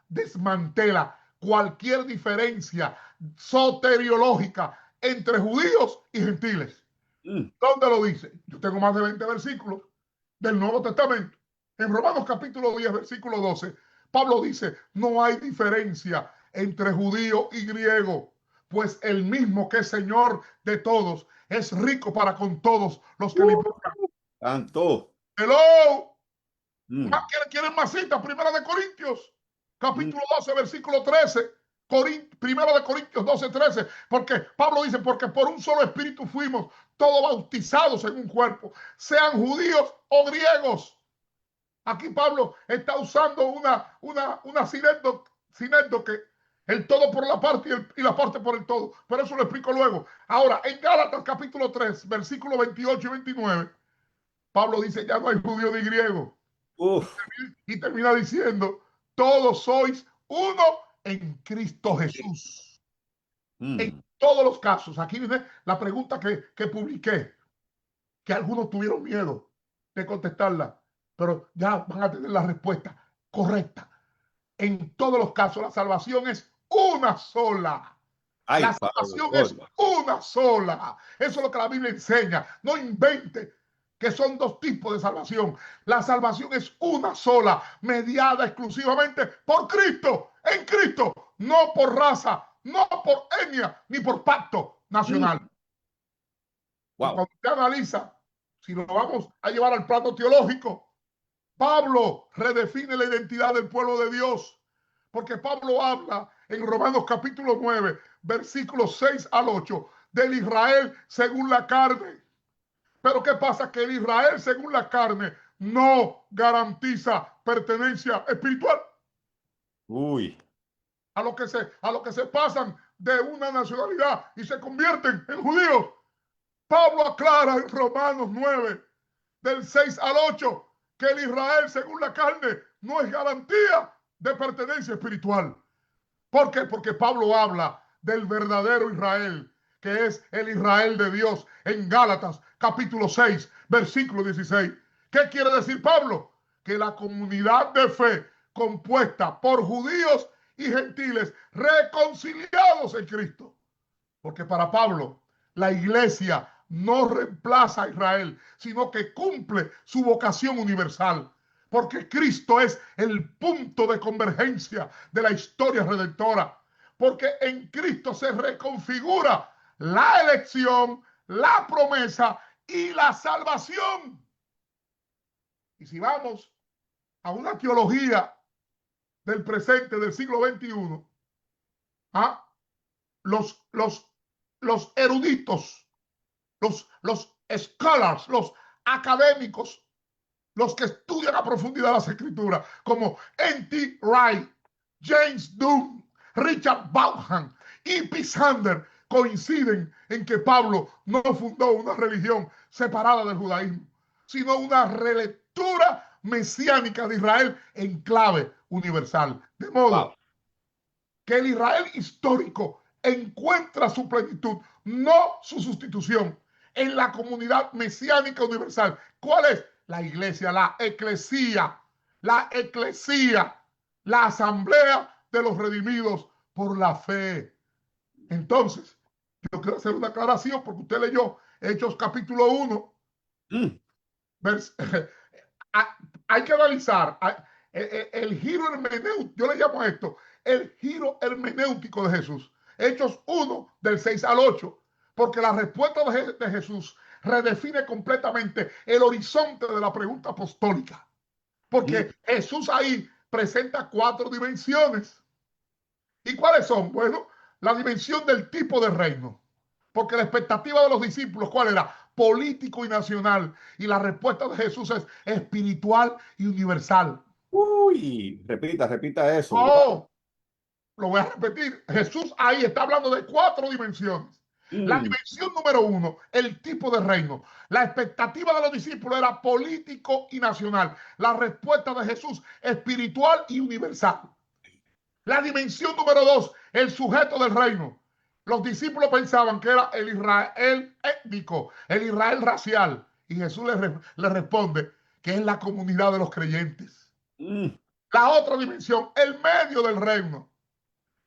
desmantela cualquier diferencia soteriológica entre judíos y gentiles. Mm. ¿Dónde lo dice? Yo tengo más de 20 versículos del Nuevo Testamento. En Romanos capítulo 10, versículo 12, Pablo dice, no hay diferencia entre judío y griego, pues el mismo que es Señor de todos es rico para con todos los que le invocan. Tanto. Hello. Mm. ¿Quieren más citas? Primera de Corintios, Mm. capítulo 12, versículo 13. Primera de Corintios 12, 13. Porque Pablo dice, porque por un solo espíritu fuimos todos bautizados en un cuerpo, sean judíos o griegos. Aquí Pablo está usando una sinécdoque, el todo por la parte y la parte por el todo. Pero eso lo explico luego. Ahora, en Gálatas capítulo 3, versículo 28 y 29, Pablo dice, ya no hay judío ni griego. Uf. Y termina diciendo, todos sois uno en Cristo Jesús. En Mm. todos los casos, aquí viene la pregunta que publiqué, que algunos tuvieron miedo de contestarla, pero ya van a tener la respuesta correcta. En todos los casos, la salvación es una sola. Ay, La Padre, salvación es gloria. una sola. Eso es lo que la Biblia enseña. No invente que son dos tipos de salvación. La salvación es una sola, mediada exclusivamente por Cristo, en Cristo, no por raza, no por etnia, ni por pacto Mm. nacional. Y Wow. cuando usted analiza, si lo vamos a llevar al plano teológico, Pablo redefine la identidad del pueblo de Dios, porque Pablo habla en Romanos capítulo 9, versículos 6 al 8, del Israel según la carne. Pero ¿qué pasa? Que el Israel según la carne no garantiza pertenencia espiritual. Uy. A lo que se pasan de una nacionalidad y se convierten en judíos. Pablo aclara en Romanos 9, del 6 al 8, que el Israel según la carne no es garantía de pertenencia espiritual. ¿Por qué? Porque Pablo habla del verdadero Israel, que es el Israel de Dios, en Gálatas capítulo 6, versículo 16. ¿Qué quiere decir Pablo? Que la comunidad de fe compuesta por judíos y gentiles reconciliados en Cristo. Porque para Pablo, la iglesia no reemplaza a Israel, sino que cumple su vocación universal. Porque Cristo es el punto de convergencia de la historia redentora. Porque en Cristo se reconfigura la elección, la promesa y la salvación. Y si vamos a una teología del presente del siglo XXI, ¿ah? los, los, los eruditos, los scholars, los académicos, los que estudian a profundidad las escrituras, como N.T. Wright, James Dunn, Richard Vaughan y Pisander coinciden en que Pablo no fundó una religión separada del judaísmo, sino una relectura mesiánica de Israel en clave universal. De modo Wow. que el Israel histórico encuentra su plenitud, no su sustitución, en la comunidad mesiánica universal. ¿Cuál es? La iglesia, la eclesía, la asamblea de los redimidos por la fe. Entonces, yo quiero hacer una aclaración porque usted leyó Hechos capítulo 1, Mm, hay que analizar el giro hermenéutico, yo le llamo a esto el giro hermenéutico de Jesús. Hechos 1, del 6 al 8, porque la respuesta de Jesús redefine completamente el horizonte de la pregunta apostólica. mm, Porque Jesús ahí presenta 4 dimensiones. ¿Y cuáles son? Bueno, la dimensión del tipo de reino. Porque la expectativa de los discípulos, ¿cuál era? Político y nacional. Y la respuesta de Jesús es espiritual y universal. Uy, repita eso. Wow. Oh, lo voy a repetir. Jesús ahí está hablando de 4 dimensiones. La Mm, dimensión número 1, el tipo de reino. La expectativa de los discípulos era político y nacional. La respuesta de Jesús, espiritual y universal. La dimensión número 2, el sujeto del reino. Los discípulos pensaban que era el Israel étnico, el Israel racial. Y Jesús le responde que es la comunidad de los creyentes. mm, La otra dimensión, el medio del reino.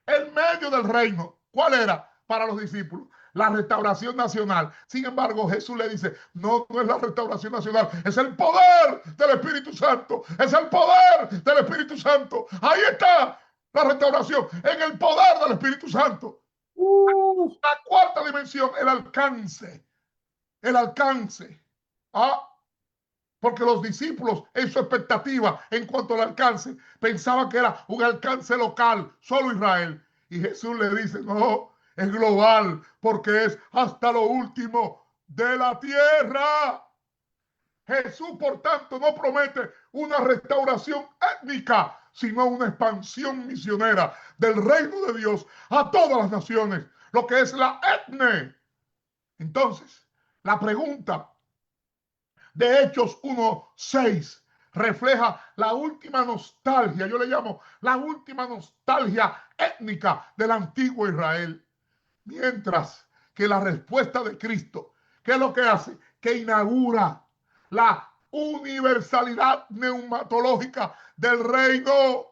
El medio del reino. ¿Cuál era para los discípulos? La restauración nacional. Sin embargo, Jesús le dice, no, no es la restauración nacional, es el poder del Espíritu Santo, es el poder del Espíritu Santo. Ahí está la restauración, en el poder del Espíritu Santo. uh, La cuarta dimensión, el alcance, el alcance. Ah, porque los discípulos en su expectativa en cuanto al alcance pensaban que era un alcance local, solo Israel. Y Jesús le dice, no, es global, porque es hasta lo último de la tierra. Jesús, por tanto, no promete una restauración étnica, sino una expansión misionera del reino de Dios a todas las naciones, lo que es la etne. Entonces, la pregunta de Hechos 1:6 refleja la última nostalgia, yo le llamo la última nostalgia étnica del antiguo Israel. Mientras que la respuesta de Cristo, ¿qué es lo que hace? Que inaugura la universalidad neumatológica del reino.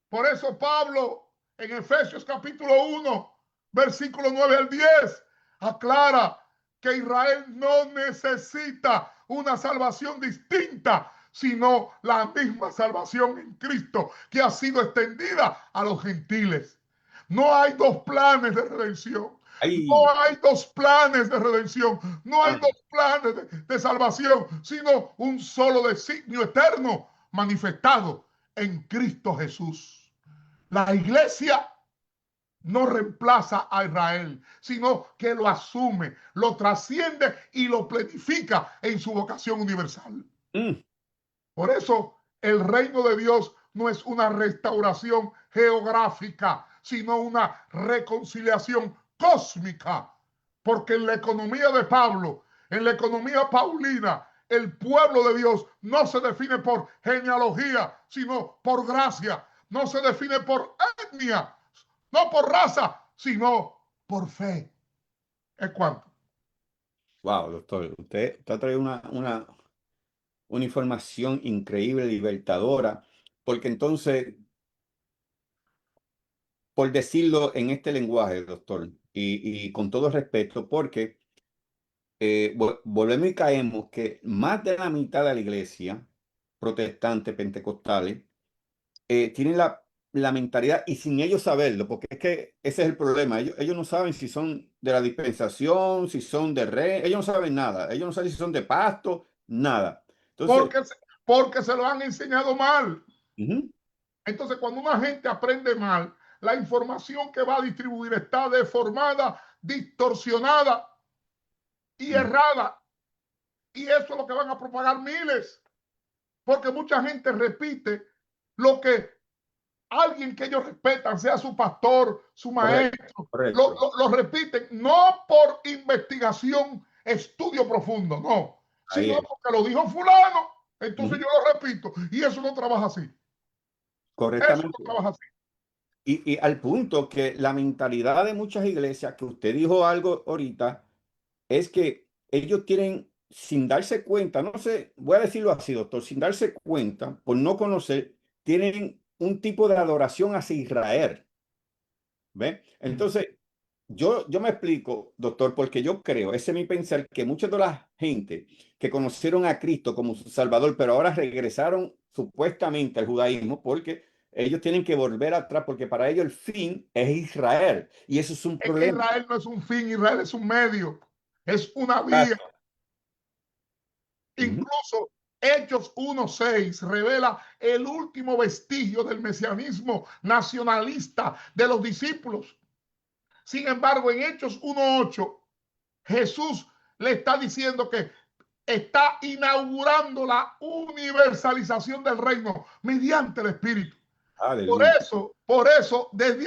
Por eso Pablo en Efesios capítulo 1, versículo 9 al 10, aclara que Israel no necesita una salvación distinta, sino la misma salvación en Cristo que ha sido extendida a los gentiles. No hay dos planes de redención. No ay, hay dos planes de redención. No hay ah, dos planes de salvación, sino un solo designio eterno manifestado en Cristo Jesús. La iglesia no reemplaza a Israel, sino que lo asume, lo trasciende y lo planifica en su vocación universal. mm, Por eso el reino de Dios no es una restauración geográfica, sino una reconciliación cósmica. Porque en la economía de Pablo, en la economía paulina, el pueblo de Dios no se define por genealogía, sino por gracia. No se define por etnia, no por raza, sino por fe. ¿Es cuánto? wow, doctor. Usted ha traído una información increíble, libertadora, porque entonces, por decirlo en este lenguaje, doctor, y con todo respeto, porque volvemos y caemos que más de la mitad de la iglesia, protestantes, pentecostales, tienen la mentalidad y sin ellos saberlo, porque es que ese es el problema. Ellos no saben si son de la dispensación, si son de rey, ellos no saben nada. Ellos no saben si son de pasto, nada. Entonces, Porque, porque se lo han enseñado mal. ujú, Entonces, cuando una gente aprende mal, la información que va a distribuir está deformada, distorsionada y mm, errada. Y eso es lo que van a propagar miles. Porque mucha gente repite lo que alguien que ellos respetan, sea su pastor, su Correcto, maestro, correcto. lo repiten, no por investigación, estudio profundo, no, Ahí sino es. porque lo dijo fulano, entonces Ujú. yo lo repito, y eso no trabaja así, eso no Correctamente. trabaja así. Y al punto que la mentalidad de muchas iglesias, que usted dijo algo ahorita, es que ellos tienen, sin darse cuenta, no sé, voy a decirlo así, doctor, sin darse cuenta, por no conocer, tienen un tipo de adoración hacia Israel. ¿Ve? Entonces, yo me explico, doctor, porque yo creo, ese es mi pensar, que mucha de la gente que conocieron a Cristo como su Salvador, pero ahora regresaron supuestamente al judaísmo, porque ellos tienen que volver atrás, porque para ellos el fin es Israel. Y eso es un Es que problema. Israel no es un fin, Israel es un medio, es una vía. Exacto. Ujú. Incluso Hechos 1:6 revela el último vestigio del mesianismo nacionalista de los discípulos. Sin embargo, en Hechos 1:8, Jesús le está diciendo que está inaugurando la universalización del reino mediante el Espíritu. Aleluya. Por eso, desde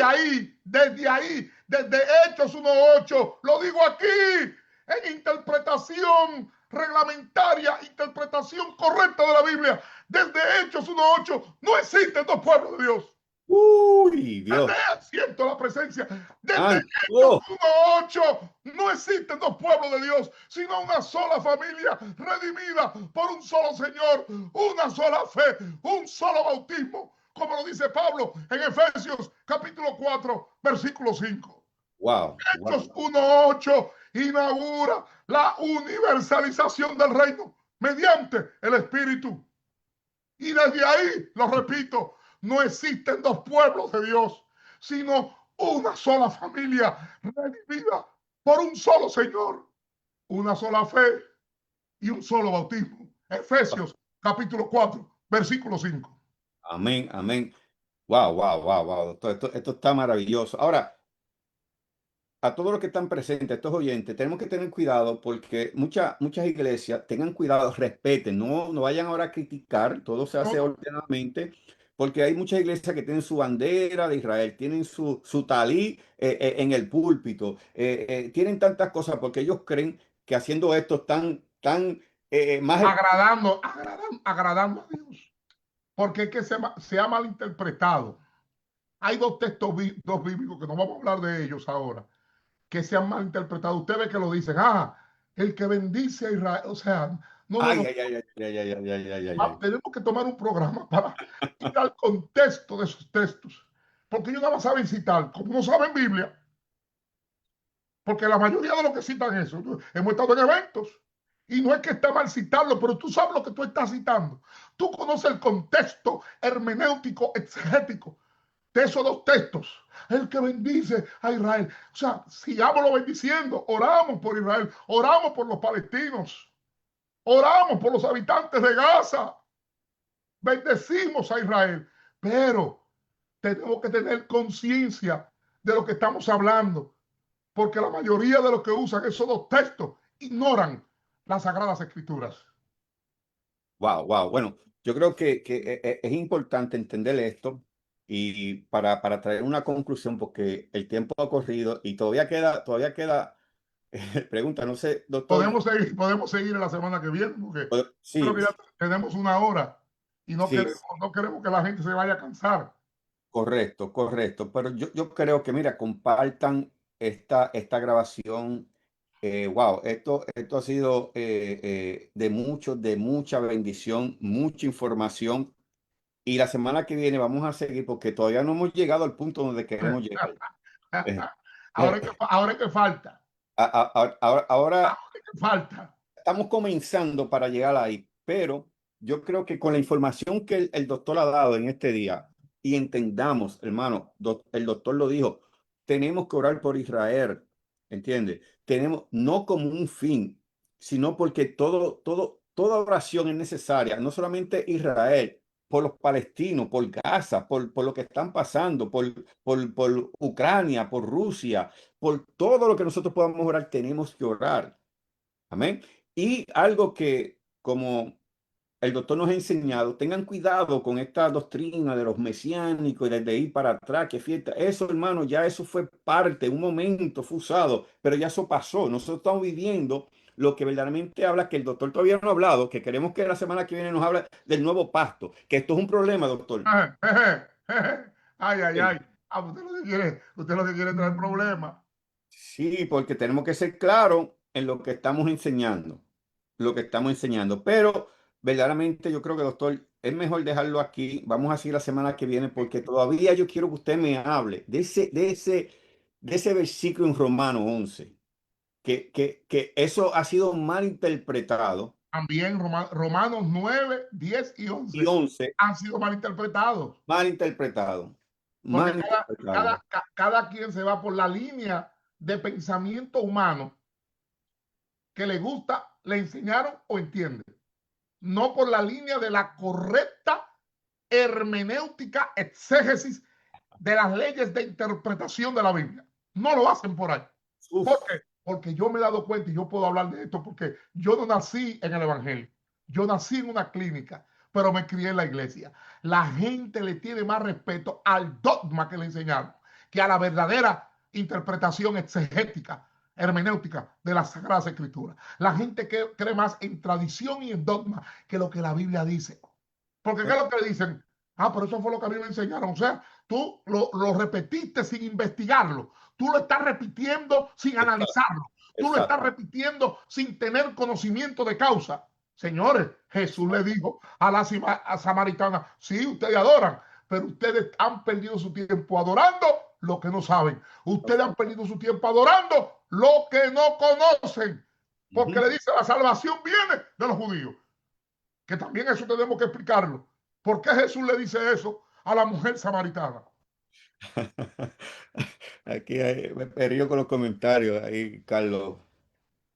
Hechos 1:8, lo digo aquí, en interpretación reglamentaria, interpretación correcta de la Biblia, desde Hechos 1:8, no existen dos pueblos de Dios. Uy, Dios. Siento la presencia. Desde Hechos Santo. 1:8 no existen dos pueblos de Dios, sino una sola familia redimida por un solo Señor, una sola fe, un solo bautismo, como lo dice Pablo en Efesios capítulo 4, versículo 5. Wow, wow. Hechos 1:8 inaugura la universalización del reino mediante el Espíritu. Y desde ahí, lo repito, no existen dos pueblos de Dios, sino una sola familia redimida por un solo Señor, una sola fe y un solo bautismo. Efesios capítulo 4, versículo 5. Amén, amén. Wow, wow, wow, wow, doctor. Esto está maravilloso. Ahora, a todos los que están presentes, a estos oyentes, tenemos que tener cuidado porque muchas iglesias tengan cuidado, respeten, no vayan ahora a criticar, todo se No, hace no, ordenadamente, porque hay muchas iglesias que tienen su bandera de Israel, tienen su talí en el púlpito, tienen tantas cosas porque ellos creen que haciendo esto están más... agradando a Dios, porque es que se ha malinterpretado. Hay dos textos dos bíblicos que no vamos a hablar de ellos ahora, que se han malinterpretado. Usted ve que lo dicen, el que bendice a Israel, o sea, no, no, Ay, no. ay, ay, ay, ay, ay, ay, ay, ay, ay, ay. Tenemos que tomar un programa para ir al contexto de esos textos, porque ellos nada más saben citar, como no saben Biblia, porque la mayoría de los que citan eso, hemos estado en eventos, y no es que esté mal citarlo, pero tú sabes lo que tú estás citando. Tú conoces el contexto hermenéutico, exegético de esos dos textos. El que bendice a Israel. O sea, sigámoslo bendiciendo, oramos por Israel, oramos por los palestinos, oramos por los habitantes de Gaza, bendecimos a Israel, pero tenemos que tener conciencia de lo que estamos hablando, porque la mayoría de los que usan esos dos textos ignoran las Sagradas Escrituras. Wow, wow. Bueno, yo creo que es importante entender esto y para traer una conclusión, porque el tiempo ha corrido y todavía queda pregunta, no sé, doctor. Podemos seguir en la semana que viene, porque creo Sí, que ya tenemos una hora y sí, no queremos que la gente se vaya a cansar. correcto, correcto. Pero yo creo que, mira, compartan esta grabación. Wow, esto ha sido de mucha bendición, mucha información. Y la semana que viene vamos a seguir porque todavía no hemos llegado al punto donde queremos llegar. Eh, eh, Ahora que falta, ahora ahora que falta. estamos comenzando para llegar ahí, pero yo creo que con la información que el doctor ha dado en este día y entendamos, hermano, el doctor lo dijo, tenemos que orar por Israel, ¿entiende? Tenemos, no como un fin, sino porque toda oración es necesaria, no solamente Israel, por los palestinos, por Gaza, por lo que están pasando, por Ucrania, por Rusia, por todo lo que nosotros podamos orar, tenemos que orar. Amén. Y algo que como el doctor nos ha enseñado, tengan cuidado con esta doctrina de los mesiánicos y desde ir para atrás, que fiesta. Eso, hermano, ya eso fue parte, un momento fue usado, pero ya eso pasó. Nosotros estamos viviendo lo que verdaderamente habla, que el doctor todavía no ha hablado, que queremos que la semana que viene nos hable del nuevo pacto, que esto es un problema, doctor. Ay, ay, Eh, ay. Ah, usted lo que quiere traer problemas. Sí, porque tenemos que ser claros en lo que estamos enseñando, lo que estamos enseñando. Pero verdaderamente yo creo que, doctor, es mejor dejarlo aquí. Vamos a seguir la semana que viene porque todavía yo quiero que usted me hable de ese versículo en Romano 11, que eso ha sido mal interpretado. También Romanos 9, 10 y Y 11 11 han sido mal interpretados. mal interpretado, Porque mal interpretado. cada quien se va por la línea de pensamiento humano que le gusta, le enseñaron o entiende. No por la línea de la correcta hermenéutica, exégesis de las leyes de interpretación de la Biblia. No lo hacen por ahí. ¿Por Uf, qué? Porque yo me he dado cuenta y yo puedo hablar de esto porque yo no nací en el Evangelio. Yo nací en una clínica, pero me crié en la iglesia. La gente le tiene más respeto al dogma que le enseñaron que a la verdadera interpretación exegética, hermenéutica de las Sagradas Escrituras. La gente que cree más en tradición y en dogma que lo que la Biblia dice. Porque ¿qué es lo que le dicen? Ah, pero eso fue lo que a mí me enseñaron. O sea, tú lo repetiste sin investigarlo. Tú lo estás repitiendo sin exacto, analizarlo. Tú lo estás exacto. repitiendo sin tener conocimiento de causa. Señores, Jesús le dijo a la samaritana, sí, ustedes adoran, pero ustedes han perdido su tiempo adorando lo que no saben. Ustedes han perdido su tiempo adorando lo que no conocen. Porque Ujú. le dice, la salvación viene de los judíos. Que también eso tenemos que explicarlo. ¿Por qué Jesús le dice eso a la mujer samaritana? Aquí me perdió con los comentarios, ahí Carlos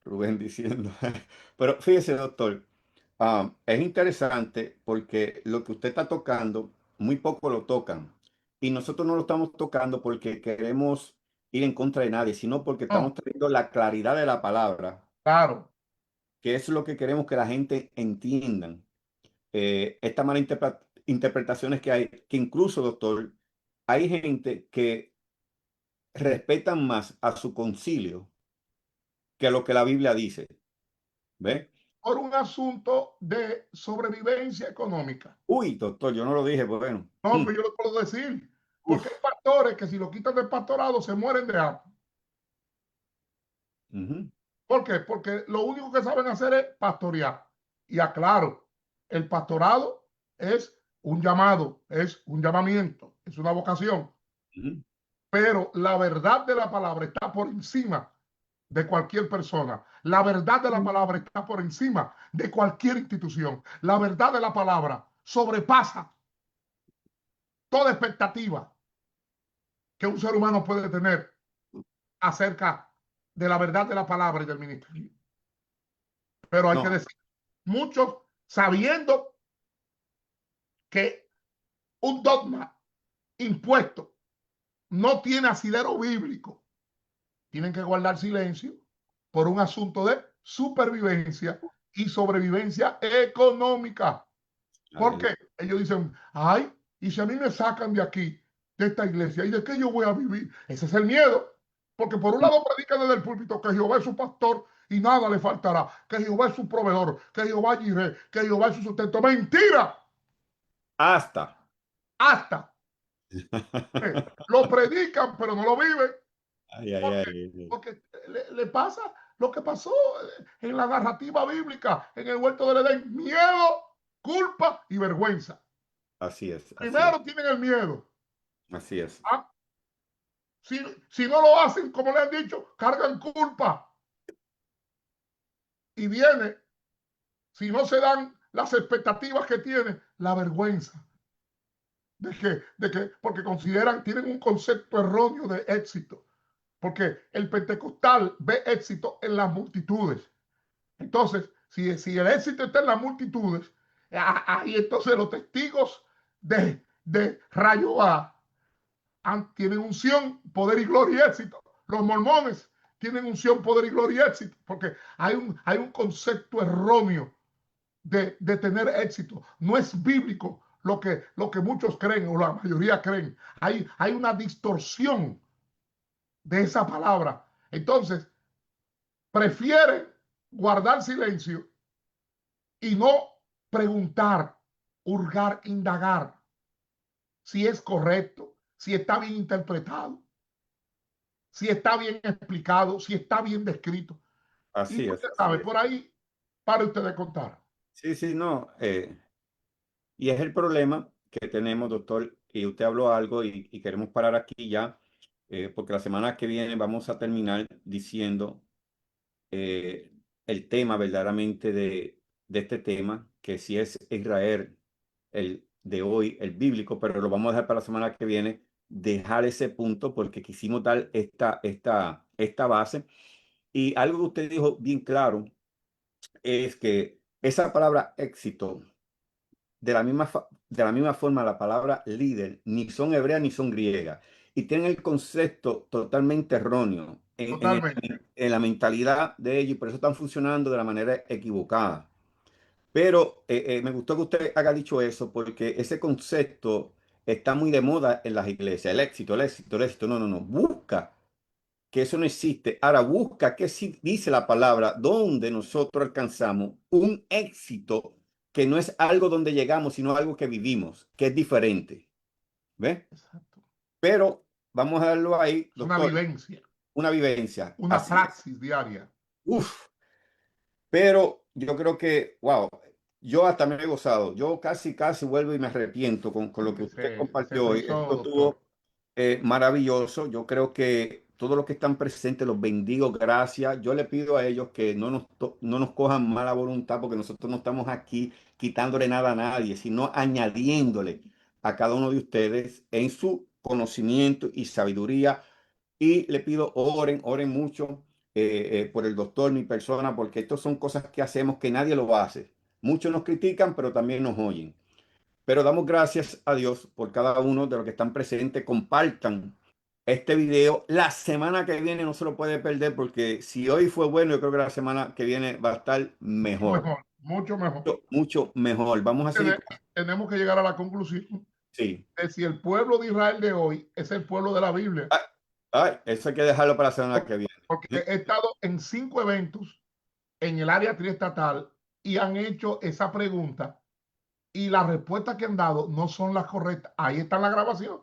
Rubén diciendo. Pero fíjese, doctor, es interesante porque lo que usted está tocando, muy poco lo tocan. Y nosotros no lo estamos tocando porque queremos ir en contra de nadie, sino porque estamos No, trayendo la claridad de la palabra, claro. que es lo que queremos que la gente entiendan. Estas malas interpretaciones que hay, que incluso, doctor, hay gente que respetan más a su concilio que lo que la Biblia dice. ¿Ve? Por un asunto de sobrevivencia económica. Uy, doctor, yo no lo dije, bueno. No, pero yo lo puedo decir. Porque hay Uf. pastores que si lo quitan del pastorado se mueren de hambre. Ujú, ¿Por qué? Porque lo único que saben hacer es pastorear. Y aclaro, el pastorado es un llamado, es un llamamiento, es una vocación. ujú, Pero la verdad de la palabra está por encima de cualquier persona. La verdad de la palabra está por encima de cualquier institución. La verdad de la palabra sobrepasa toda expectativa que un ser humano puede tener acerca de la verdad de la palabra y del ministerio. Pero hay que no. decir, muchos sabiendo que un dogma impuesto no tiene asidero bíblico, tienen que guardar silencio por un asunto de supervivencia y sobrevivencia económica. ¿Por Aleluya. qué? Ellos dicen, ay, y si a mí me sacan de aquí, de esta iglesia, ¿y de qué yo voy a vivir? Ese es el miedo. Porque por un lado predican desde el púlpito que Jehová es su pastor y nada le faltará, que Jehová es su proveedor, que Jehová es Jireh, que Jehová es su sustento. Mentira, Hasta. hasta. Lo predican, pero no lo viven. Ay, ay, ¿Por qué? ay, ay. Porque le pasa lo que pasó en la narrativa bíblica, en el huerto del Edén, miedo, culpa y vergüenza. Así es, así es, Primero tienen el miedo. así es. ¿Ah? Si no lo hacen, como le han dicho, cargan culpa. Y viene, si no se dan las expectativas que tienen, la vergüenza. Porque consideran, tienen un concepto erróneo de éxito. Porque el pentecostal ve éxito en las multitudes. Entonces, si el éxito está en las multitudes, ahí entonces los testigos de Rayo A tienen unción, poder y gloria y éxito. Los mormones tienen unción, poder y gloria y éxito, porque hay un concepto erróneo de tener éxito. No es bíblico lo que muchos creen o la mayoría creen. Hay una distorsión de esa palabra. Entonces, prefieren guardar silencio y no preguntar, hurgar, indagar si es correcto, si está bien interpretado, si está bien explicado, si está bien descrito. Y Así es, usted así sabe, es. por ahí, para usted de contar. Sí, sí, no. Y es el problema que tenemos, doctor, y usted habló algo y queremos parar aquí ya, porque la semana que viene vamos a terminar diciendo eh, el tema verdaderamente de este tema, que si es Israel el de hoy, el bíblico, pero lo vamos a dejar para la semana que viene, dejar ese punto porque quisimos dar esta base. Y algo que usted dijo bien claro es que esa palabra éxito, de la misma forma la palabra líder, ni son hebreas ni son griegas, y tienen el concepto totalmente erróneo Totalmente. en la mentalidad de ellos y por eso están funcionando de la manera equivocada. Pero me gustó que usted haya dicho eso porque ese concepto está muy de moda en las iglesias. El éxito, el éxito, el éxito. No, no, no. Busca que eso no existe. Ahora busca que sí dice la palabra donde nosotros alcanzamos un éxito que no es algo donde llegamos, sino algo que vivimos, que es diferente. ¿Ve? Exacto. Pero vamos a darlo ahí, Es una doctor, vivencia, una vivencia. una Así es. praxis diaria. Uf. Pero yo creo que, wow, yo hasta me he gozado. Yo casi vuelvo y me arrepiento con lo que usted Se compartió hoy. expresó, Esto doctor. estuvo maravilloso. Yo creo que todos los que están presentes los bendigo. Gracias. Yo le pido a ellos que no nos cojan mala voluntad porque nosotros no estamos aquí quitándole nada a nadie, sino añadiéndole a cada uno de ustedes en su conocimiento y sabiduría y le pido, oren mucho por el doctor, mi persona, porque estas son cosas que hacemos que nadie lo hace. Muchos nos critican, pero también nos oyen. Pero damos gracias a Dios por cada uno de los que están presentes. Compartan este video. La semana que viene no se lo puede perder porque si hoy fue bueno, yo creo que la semana que viene va a estar Mucho mejor. mejor, mucho mejor. Mucho mejor. Vamos a seguir. Tenemos que llegar a la conclusión Sí. de si el pueblo de Israel de hoy es el pueblo de la Biblia. Ay, ay, eso hay que dejarlo para la semana que viene. Porque he estado en 5 eventos en el área triestatal y han hecho esa pregunta y las respuestas que han dado no son las correctas. Ahí está la grabación.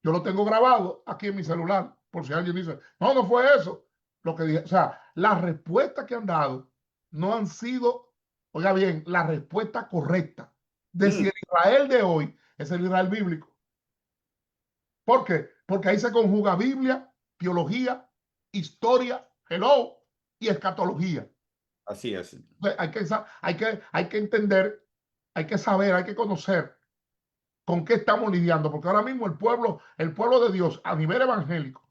Yo lo tengo grabado aquí en mi celular, por si alguien dice, no, no fue eso. Lo que dije, o sea, las respuestas que han dado no han sido, oiga bien, la respuesta correcta de si Mm, el Israel de hoy es el Israel bíblico. ¿Por qué? Porque ahí se conjuga Biblia, teología, historia, hello, y escatología. así es. Entonces, hay que entender, hay que saber, hay que conocer con qué estamos lidiando, porque ahora mismo el pueblo de Dios a nivel evangélico,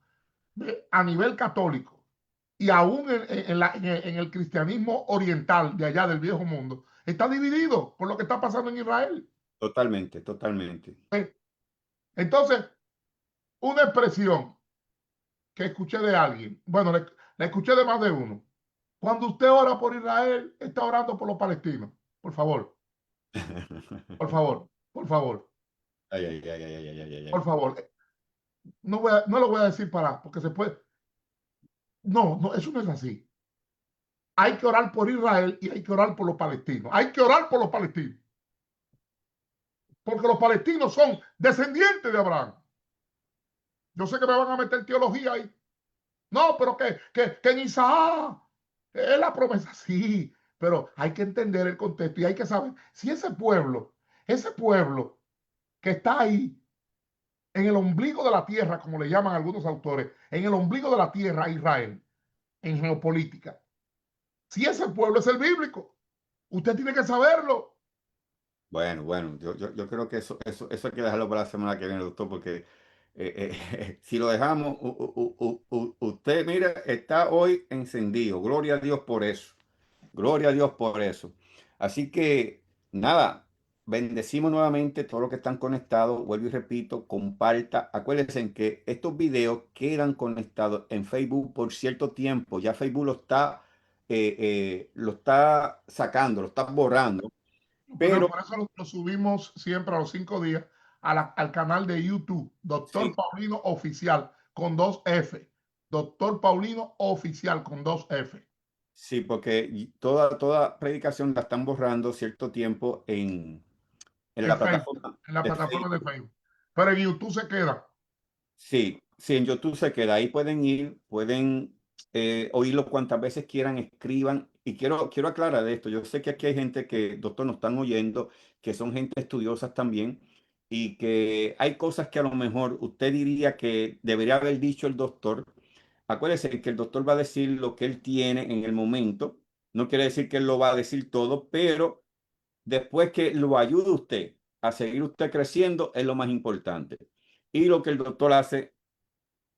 a nivel católico y aún en el cristianismo oriental de allá del viejo mundo, está dividido por lo que está pasando en Israel. Totalmente, totalmente. Entonces, una expresión que escuché de alguien, bueno, la escuché de más de uno. Cuando usted ora por Israel, está orando por los palestinos. Por favor, por favor, por favor, Ay, ay, ay, ay, ay, ay, ay, por ay. favor. No lo voy a decir para, porque se puede. No, no, eso no es así. Hay que orar por Israel y hay que orar por los palestinos. Hay que orar por los palestinos. Porque los palestinos son descendientes de Abraham. Yo sé que me van a meter teología ahí. No, pero que en Isaac es la promesa. Sí, pero hay que entender el contexto y hay que saber si ese pueblo que está ahí en el ombligo de la tierra, como le llaman algunos autores, en el ombligo de la tierra, Israel, en geopolítica, si ese pueblo es el bíblico, usted tiene que saberlo. Bueno, yo creo que eso hay que dejarlo para la semana que viene, doctor, porque si lo dejamos, usted, mire, está hoy encendido. Gloria a Dios por eso. Gloria a Dios por eso. Así que, nada, bendecimos nuevamente todos los que están conectados. Vuelvo y repito, comparta. Acuérdense en que estos videos quedan conectados en Facebook por cierto tiempo. Ya Facebook lo está lo está sacando, lo está borrando, Pero pero por eso lo subimos siempre a los 5 días al canal de YouTube, Doctor sí, Paulino Oficial, con 2 F. Doctor Paulino Oficial, con 2 F. sí, porque toda predicación la están borrando cierto tiempo en En la Facebook, plataforma en la de plataforma de Facebook. Facebook. Pero en YouTube se queda. Sí, sí, en YouTube se queda. Ahí pueden ir, pueden oírlo cuantas veces quieran, escriban. Y quiero aclarar esto. Yo sé que aquí hay gente que, doctor, nos están oyendo, que son gente estudiosas también, y que hay cosas que a lo mejor usted diría que debería haber dicho el doctor. Acuérdese que el doctor va a decir lo que él tiene en el momento. No quiere decir que él lo va a decir todo, pero después que lo ayude usted a seguir usted creciendo, es lo más importante. Y lo que el doctor hace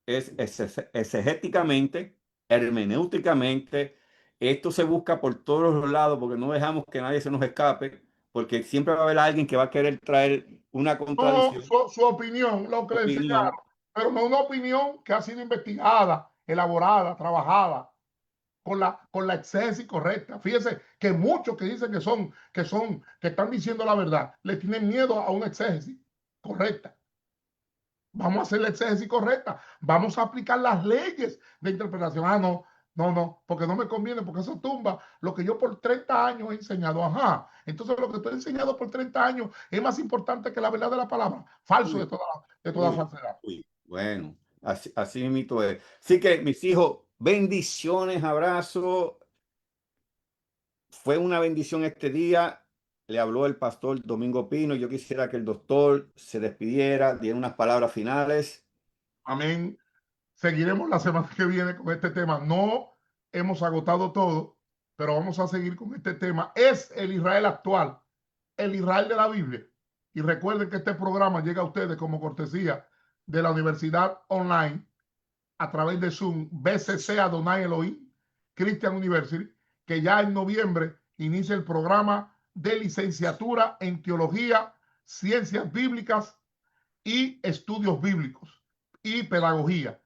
es exegéticamente, hermenéuticamente. Esto se busca por todos los lados porque no dejamos que nadie se nos escape, porque siempre va a haber alguien que va a querer traer una No, contradicción, su opinión, lo que le opinión. enseñaron, pero no una opinión que ha sido investigada, elaborada, trabajada con la exégesis correcta. Fíjese que muchos que dicen que están diciendo la verdad, le tienen miedo a una exégesis correcta. Vamos a hacer la exégesis correcta. Vamos a aplicar las leyes de interpretación. Ah, no, no, no, porque no me conviene, porque eso tumba lo que yo por 30 años he enseñado. Ajá. Entonces lo que tú has enseñado por 30 años es más importante que la verdad de la palabra. Falso Uy, de toda uy, falsedad. uy. Bueno, así mismo es. Así que mis hijos, bendiciones, abrazos. Fue una bendición este día. Le habló el pastor Domingo Pino. Yo quisiera que el doctor se despidiera, diera unas palabras finales. Amén. Seguiremos la semana que viene con este tema. No hemos agotado todo, pero vamos a seguir con este tema. Es el Israel actual, el Israel de la Biblia. Y recuerden que este programa llega a ustedes como cortesía de la Universidad Online a través de Zoom, BCC Adonai Elohim Christian University, que ya en noviembre inicia el programa de licenciatura en teología, ciencias bíblicas y estudios bíblicos y pedagogía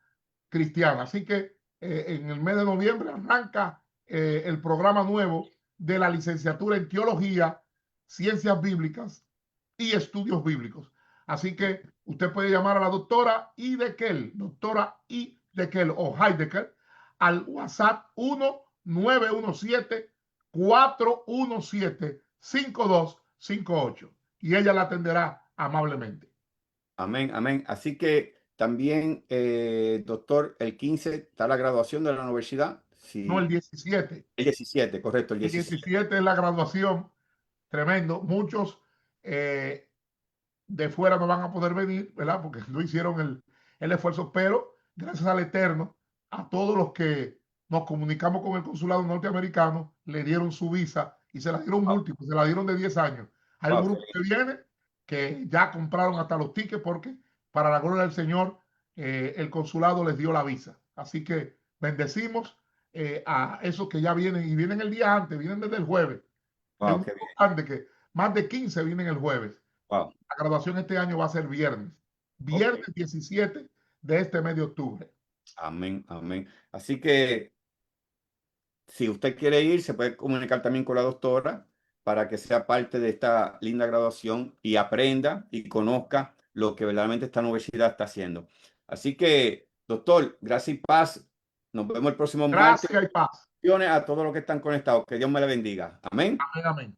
cristiana. Así que en el mes de noviembre arranca el programa nuevo de la licenciatura en teología, ciencias bíblicas y estudios bíblicos. Así que usted puede llamar a la doctora Idekel o Heidecker al WhatsApp 1-917-417-5258 y ella la atenderá amablemente. Amén, amén. Así que también, doctor, el 15 está la graduación de la universidad. No, el Sí, 17. el 17, correcto, el El 17. 17 es la graduación, tremendo. Muchos de fuera no van a poder venir, ¿verdad? Porque no hicieron el esfuerzo, pero gracias al Eterno, a todos los que nos comunicamos con el consulado norteamericano, le dieron su visa y se la dieron Wow, múltiples, se la dieron de 10 años. Hay un wow, grupo que viene que ya compraron hasta los tickets porque para la gloria del Señor el consulado les dio la visa. Así que bendecimos a esos que ya vienen y vienen el día antes, vienen desde el jueves. Hay wow, un qué grupo bien. grande que más de 15 vienen el jueves. Wow, La graduación este año va a ser viernes. ok. Viernes 17 de este mes de octubre. Amén, amén. Así que si usted quiere ir, se puede comunicar también con la doctora para que sea parte de esta linda graduación y aprenda y conozca lo que verdaderamente esta universidad está haciendo. Así que, doctor, gracias y paz. Nos vemos el próximo martes. Gracias y paz. Bendiciones a todos los que están conectados. Que Dios me le bendiga. Amén. Amén, amén.